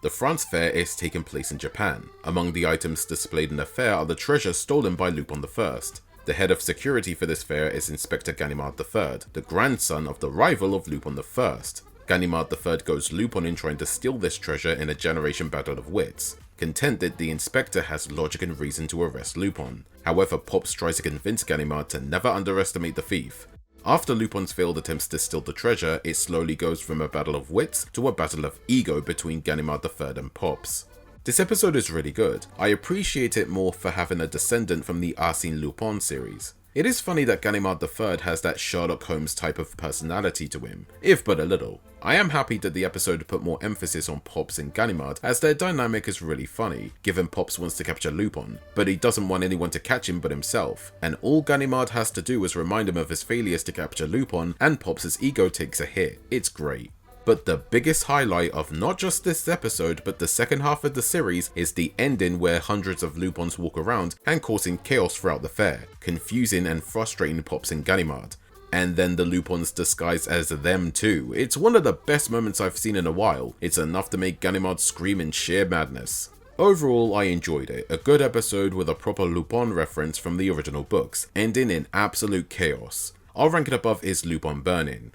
The France Fair is taking place in Japan. Among the items displayed in the fair are the treasures stolen by Lupin I. The head of security for this fair is Inspector Ganimard III, the grandson of the rival of Lupin I. Ganimard III goes Lupin in trying to steal this treasure in a generation battle of wits. Content that the inspector has logic and reason to arrest Lupin. However, Pops tries to convince Ganimard to never underestimate the thief. After Lupin's failed attempts to steal the treasure, it slowly goes from a battle of wits to a battle of ego between Ganimard III and Pops. This episode is really good. I appreciate it more for having a descendant from the Arsène Lupin series. It is funny that Ganimard III has that Sherlock Holmes type of personality to him, if but a little. I am happy that the episode put more emphasis on Pops and Ganimard, as their dynamic is really funny, given Pops wants to capture Lupin, but he doesn't want anyone to catch him but himself, and all Ganimard has to do is remind him of his failures to capture Lupin, and Pops' ego takes a hit. It's great. But the biggest highlight of not just this episode but the second half of the series is the ending, where hundreds of Lupins walk around and causing chaos throughout the fair, confusing and frustrating Pops and Ganimard. And then the Lupins disguised as them too. It's one of the best moments I've seen in a while. It's enough to make Ganimard scream in sheer madness. Overall, I enjoyed it. A good episode with a proper Lupin reference from the original books, ending in absolute chaos. I'll rank it above is Lupin Burning.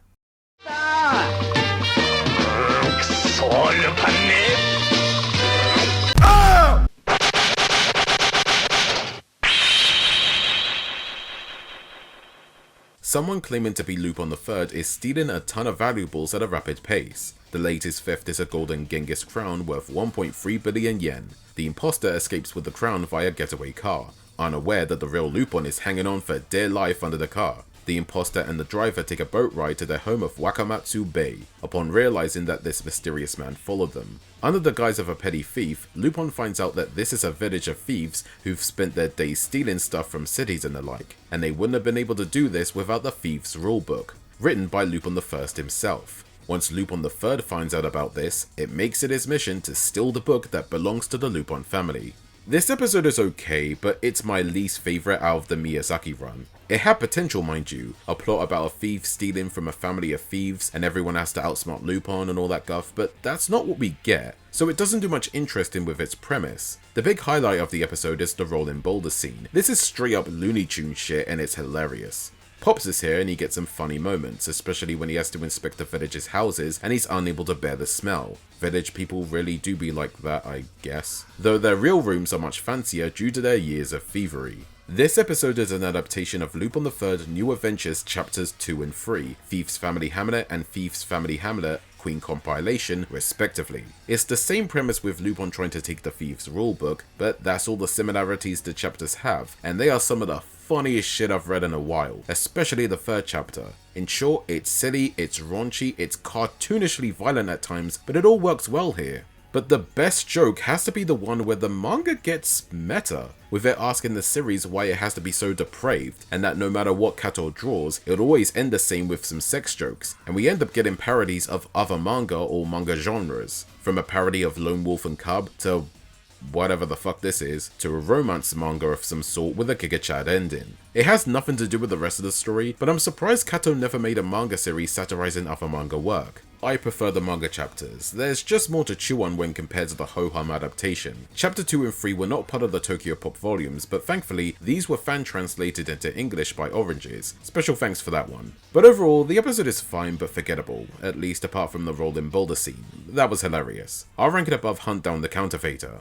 Someone claiming to be Lupin III is stealing a ton of valuables at a rapid pace. The latest theft is a golden Genghis crown worth 1.3 billion yen. The imposter escapes with the crown via getaway car, unaware that the real Lupin is hanging on for dear life under the car. The imposter and the driver take a boat ride to their home of Wakamatsu Bay, upon realizing that this mysterious man followed them. Under the guise of a petty thief, Lupin finds out that this is a village of thieves who've spent their days stealing stuff from cities and the like, and they wouldn't have been able to do this without the Thieves' Rulebook, written by Lupin I himself. Once Lupin III finds out about this, it makes it his mission to steal the book that belongs to the Lupin family. This episode is okay, but it's my least favourite out of the Miyazaki run. It had potential, mind you, a plot about a thief stealing from a family of thieves and everyone has to outsmart Lupin and all that guff, but that's not what we get, so it doesn't do much interesting with its premise. The big highlight of the episode is the rolling boulder scene. This is straight up Looney Tunes shit and it's hilarious. Pops is here and he gets some funny moments, especially when he has to inspect the village's houses and he's unable to bear the smell. Village people really do be like that, I guess. Though their real rooms are much fancier due to their years of thievery. This episode is an adaptation of Lupin III New Adventures Chapters 2 and 3, Thief's Family Hamlet and Thief's Family Hamlet Queen Compilation, respectively. It's the same premise with Lupin trying to take the Thieves' Rulebook, but that's all the similarities the chapters have, and they are some of the funniest shit I've read in a while, especially the third chapter. In short, it's silly, it's raunchy, it's cartoonishly violent at times, but it all works well here. But the best joke has to be the one where the manga gets meta, with it asking the series why it has to be so depraved, and that no matter what Kato draws, it will always end the same with some sex jokes, and we end up getting parodies of other manga or manga genres, from a parody of Lone Wolf and Cub to whatever the fuck this is, to a romance manga of some sort with a Giga Chad ending. It has nothing to do with the rest of the story, but I'm surprised Kato never made a manga series satirizing other manga work. I prefer the manga chapters. There's just more to chew on when compared to the ho-hum adaptation. Chapter 2 and 3 were not part of the Tokyo Pop volumes, but thankfully these were fan translated into English by Oranges. Special thanks for that one. But overall, the episode is fine but forgettable, at least apart from the rolling boulder scene. That was hilarious. I'll rank it above Hunt Down the Counterfeiter.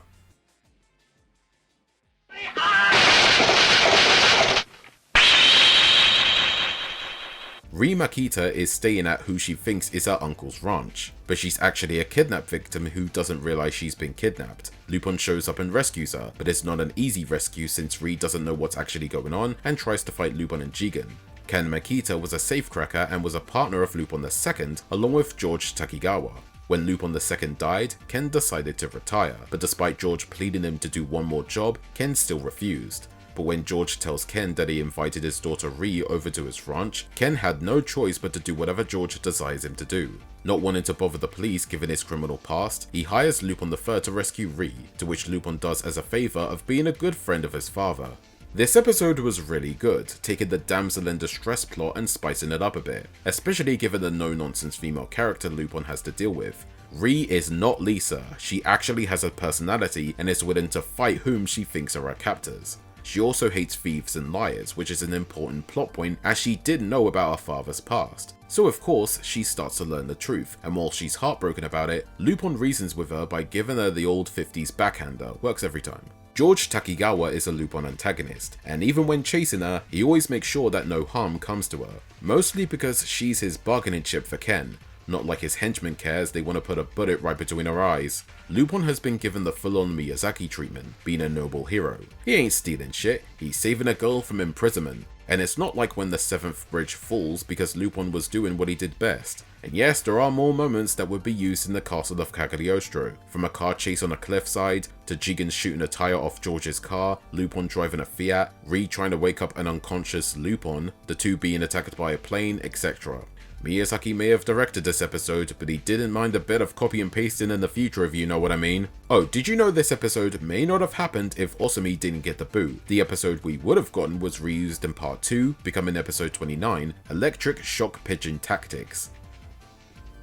Rie Makita is staying at who she thinks is her uncle's ranch, but she's actually a kidnap victim who doesn't realize she's been kidnapped. Lupin shows up and rescues her, but it's not an easy rescue since Rie doesn't know what's actually going on and tries to fight Lupin and Jigen. Ken Makita was a safecracker and was a partner of Lupin II, along with George Takigawa. When Lupin II died, Ken decided to retire, but despite George pleading him to do one more job, Ken still refused. But when George tells Ken that he invited his daughter Rie over to his ranch, Ken had no choice but to do whatever George desires him to do. Not wanting to bother the police given his criminal past, he hires Lupin III to rescue Rie, to which Lupin does as a favour of being a good friend of his father. This episode was really good, taking the damsel in distress plot and spicing it up a bit, especially given the no-nonsense female character Lupin has to deal with. Rie is not Lisa, she actually has a personality and is willing to fight whom she thinks are her captors. She also hates thieves and liars, which is an important plot point as she did know about her father's past. So of course, she starts to learn the truth, and while she's heartbroken about it, Lupin reasons with her by giving her the old 50s backhander, works every time. George Takigawa is a Lupin antagonist, and even when chasing her, he always makes sure that no harm comes to her, mostly because she's his bargaining chip for Ken. Not like his henchmen cares, they want to put a bullet right between her eyes. Lupin has been given the full-on Miyazaki treatment, being a noble hero. He ain't stealing shit, he's saving a girl from imprisonment. And it's not like when the 7th bridge falls because Lupin was doing what he did best. And yes, there are more moments that would be used in the castle of Cagliostro, from a car chase on a cliffside, to Jigen shooting a tire off George's car, Lupin driving a Fiat, Ree trying to wake up an unconscious Lupin, the two being attacked by a plane, etc. Miyazaki may have directed this episode, but he didn't mind a bit of copy and pasting in the future, if you know what I mean. Oh, did you know this episode may not have happened if Osumi didn't get the boot? The episode we would have gotten was reused in part 2, becoming episode 29, Electric Shock Pigeon Tactics.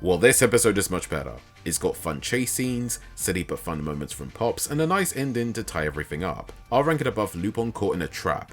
Well, this episode is much better. It's got fun chase scenes, silly but fun moments from Pops, and a nice ending to tie everything up. I'll rank it above Lupin caught in a trap.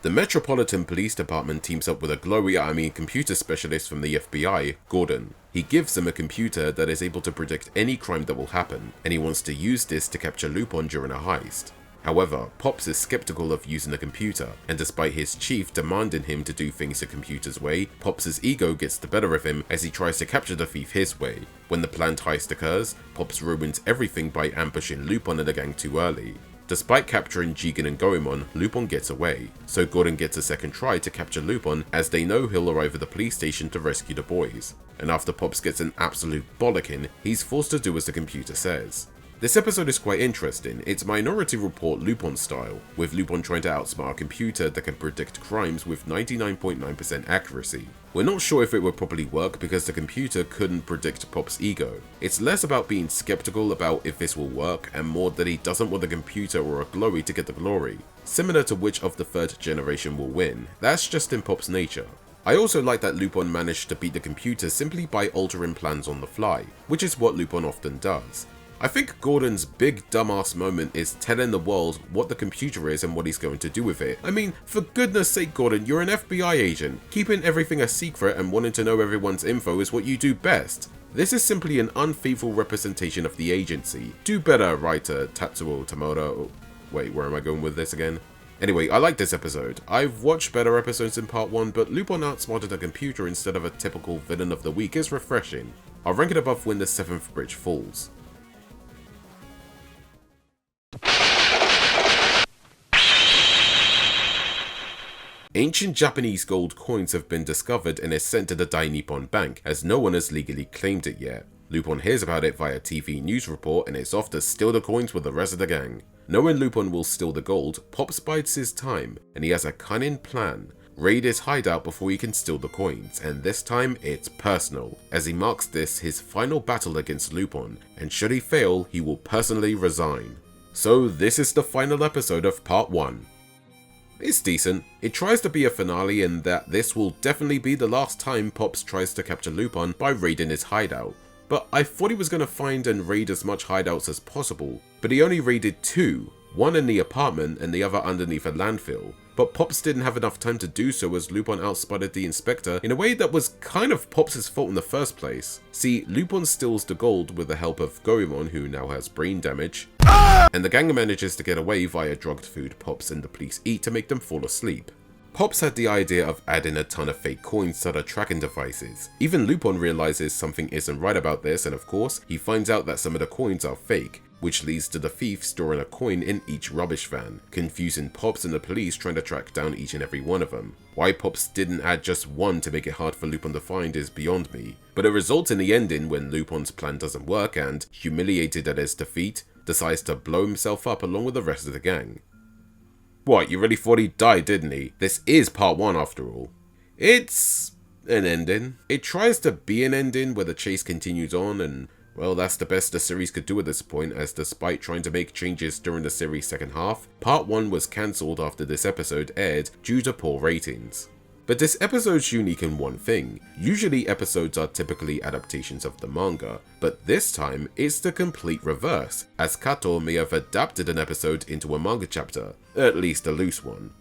The Metropolitan Police Department teams up with a glowy computer specialist from the FBI, Gordon. He gives him a computer that is able to predict any crime that will happen, and he wants to use this to capture Lupin during a heist. However, Pops is skeptical of using the computer, and despite his chief demanding him to do things the computer's way, Pops' ego gets the better of him as he tries to capture the thief his way. When the planned heist occurs, Pops ruins everything by ambushing Lupin and the gang too early. Despite capturing Jigen and Goemon, Lupin gets away, so Gordon gets a second try to capture Lupin as they know he'll arrive at the police station to rescue the boys. And after Pops gets an absolute bollocking, he's forced to do as the computer says. This episode is quite interesting. It's Minority Report Lupin style, with Lupin trying to outsmart a computer that can predict crimes with 99.9% accuracy. We're not sure if it would properly work because the computer couldn't predict Pop's ego. It's less about being skeptical about if this will work and more that he doesn't want the computer or a glowy to get the glory. Similar to which of the third generation will win, that's just in Pop's nature. I also like that Lupin managed to beat the computer simply by altering plans on the fly, which is what Lupin often does. I think Gordon's big dumbass moment is telling the world what the computer is and what he's going to do with it. I mean, for goodness sake Gordon, you're an FBI agent. Keeping everything a secret and wanting to know everyone's info is what you do best. This is simply an unfaithful representation of the agency. Do better, writer Tatsuo Tamura. Wait, where am I going with this again? Anyway, I like this episode. I've watched better episodes in part 1, but Lupin outsmarted a computer instead of a typical villain of the week is refreshing. I'll rank it above when the 7th bridge falls. Ancient Japanese gold coins have been discovered and is sent to the Dai Nippon Bank, as no one has legally claimed it yet. Lupin hears about it via TV news report and is off to steal the coins with the rest of the gang. Knowing Lupin will steal the gold, Pops bides his time, and he has a cunning plan. Raid his hideout before he can steal the coins, and this time it's personal, as he marks this his final battle against Lupin, and should he fail, he will personally resign. So this is the final episode of part 1. It's decent. It tries to be a finale in that this will definitely be the last time Pops tries to capture Lupin by raiding his hideout. But I thought he was going to find and raid as much hideouts as possible, but he only raided 2, one in the apartment and the other underneath a landfill. But Pops didn't have enough time to do so as Lupin outspotted the inspector in a way that was kind of Pops' fault in the first place. See, Lupin steals the gold with the help of Goemon, who now has brain damage, and the gang manages to get away via drugged food Pops and the police eat to make them fall asleep. Pops had the idea of adding a ton of fake coins to the tracking devices. Even Lupin realizes something isn't right about this, and of course, he finds out that some of the coins are fake, which leads to the thief storing a coin in each rubbish van, confusing Pops and the police trying to track down each and every one of them. Why Pops didn't add just one to make it hard for Lupin to find is beyond me, but it results in the ending when Lupin's plan doesn't work and, humiliated at his defeat, decides to blow himself up along with the rest of the gang. What, you really thought he died, didn't he? This is part 1 after all. It's an ending. It tries to be an ending where the chase continues on, and well, that's the best the series could do at this point, as despite trying to make changes during the series' second half, part 1 was cancelled after this episode aired due to poor ratings. But this episode's unique in one thing. Usually episodes are typically adaptations of the manga, but this time it's the complete reverse, as Kato may have adapted an episode into a manga chapter, at least a loose one.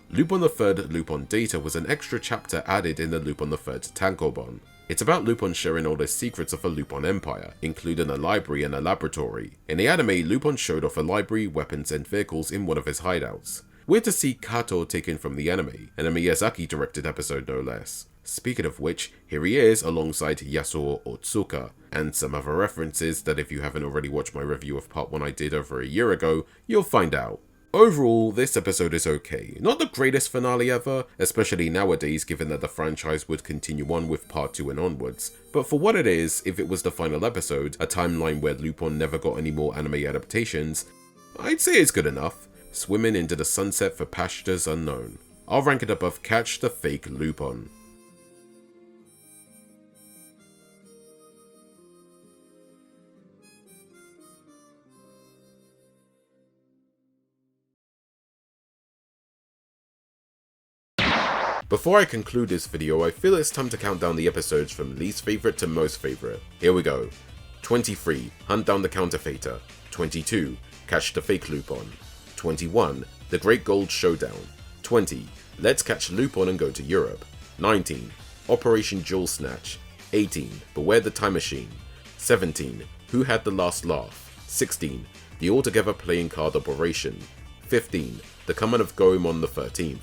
Lupin III Lupin Data was an extra chapter added in the Lupin III Tankobon. It's about Lupin sharing all the secrets of the Lupin Empire, including a library and a laboratory. In the anime, Lupin showed off a library, weapons and vehicles in one of his hideouts. We're to see Kato taken from the anime, and a Miyazaki directed episode no less. Speaking of which, here he is alongside Yasuo Otsuka, and some other references that if you haven't already watched my review of part 1 I did over a year ago, you'll find out. Overall, this episode is okay. Not the greatest finale ever, especially nowadays given that the franchise would continue on with part 2 and onwards. But for what it is, if it was the final episode, a timeline where Lupin never got any more anime adaptations, I'd say it's good enough. Swimming into the sunset for pastures unknown. I'll rank it above Catch the Fake Lupin. Before I conclude this video, I feel it's time to count down the episodes from least favourite to most favourite. Here we go. 23. Hunt down the Counterfeiter. 22. Catch the Fake Lupin. 21. The Great Gold Showdown. 20. Let's Catch Lupin and Go to Europe. 19. Operation Jewel Snatch. 18. Beware the Time Machine. 17. Who Had the Last Laugh. 16. The Altogether Playing Card Operation. 15. The Coming of Goemon the 13th.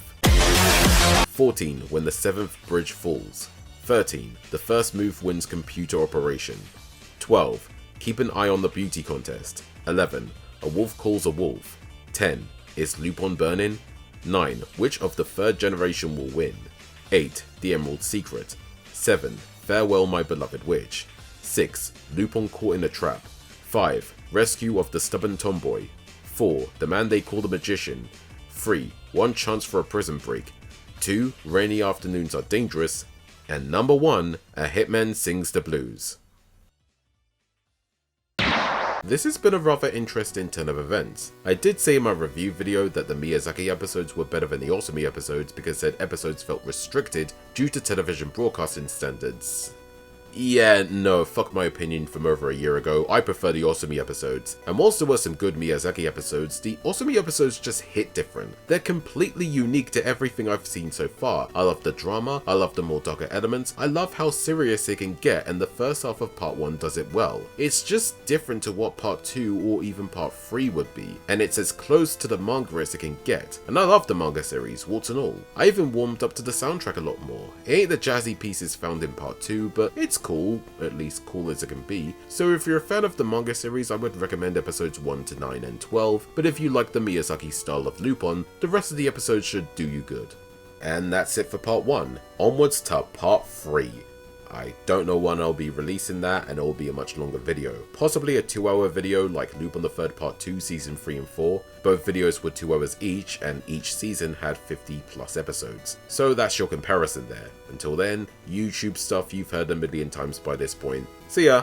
14. When the 7th Bridge Falls. 13. The First Move Wins Computer Operation. 12. Keep an Eye on the Beauty Contest. 11. A Wolf Calls a Wolf. 10. Is Lupin Burning? 9. Which of the third generation will win? 8. The Emerald Secret. 7. Farewell My Beloved Witch. 6. Lupin Caught in a Trap. 5. Rescue of the Stubborn Tomboy. 4. The Man They Call the Magician. 3. One Chance for a Prison Break. 2. Rainy Afternoons Are Dangerous. And number 1. A Hitman Sings the Blues. This has been a rather interesting turn of events. I did say in my review video that the Miyazaki episodes were better than the Osumi episodes because said episodes felt restricted due to television broadcasting standards. Yeah, no, fuck my opinion from over a year ago, I prefer the Osumi episodes. And whilst there were some good Miyazaki episodes, the Osumi episodes just hit different. They're completely unique to everything I've seen so far. I love the drama, I love the more darker elements, I love how serious it can get, and the first half of part 1 does it well. It's just different to what part 2 or even part 3 would be, and it's as close to the manga as it can get. And I love the manga series, warts and all. I even warmed up to the soundtrack a lot more. It ain't the jazzy pieces found in part 2, but it's cool, at least cool as it can be. So if you're a fan of the manga series, I would recommend episodes 1 to 9 and 12, but if you like the Miyazaki style of Lupin, the rest of the episodes should do you good. And that's it for part 1. Onwards to part 3. I don't know when I'll be releasing that, and it'll be a much longer video. Possibly a 2-hour video like Lupin the Third Part 2 Season 3 and 4. Both videos were 2 hours each, and each season had 50 plus episodes. So that's your comparison there. Until then, YouTube stuff you've heard a million times by this point. See ya!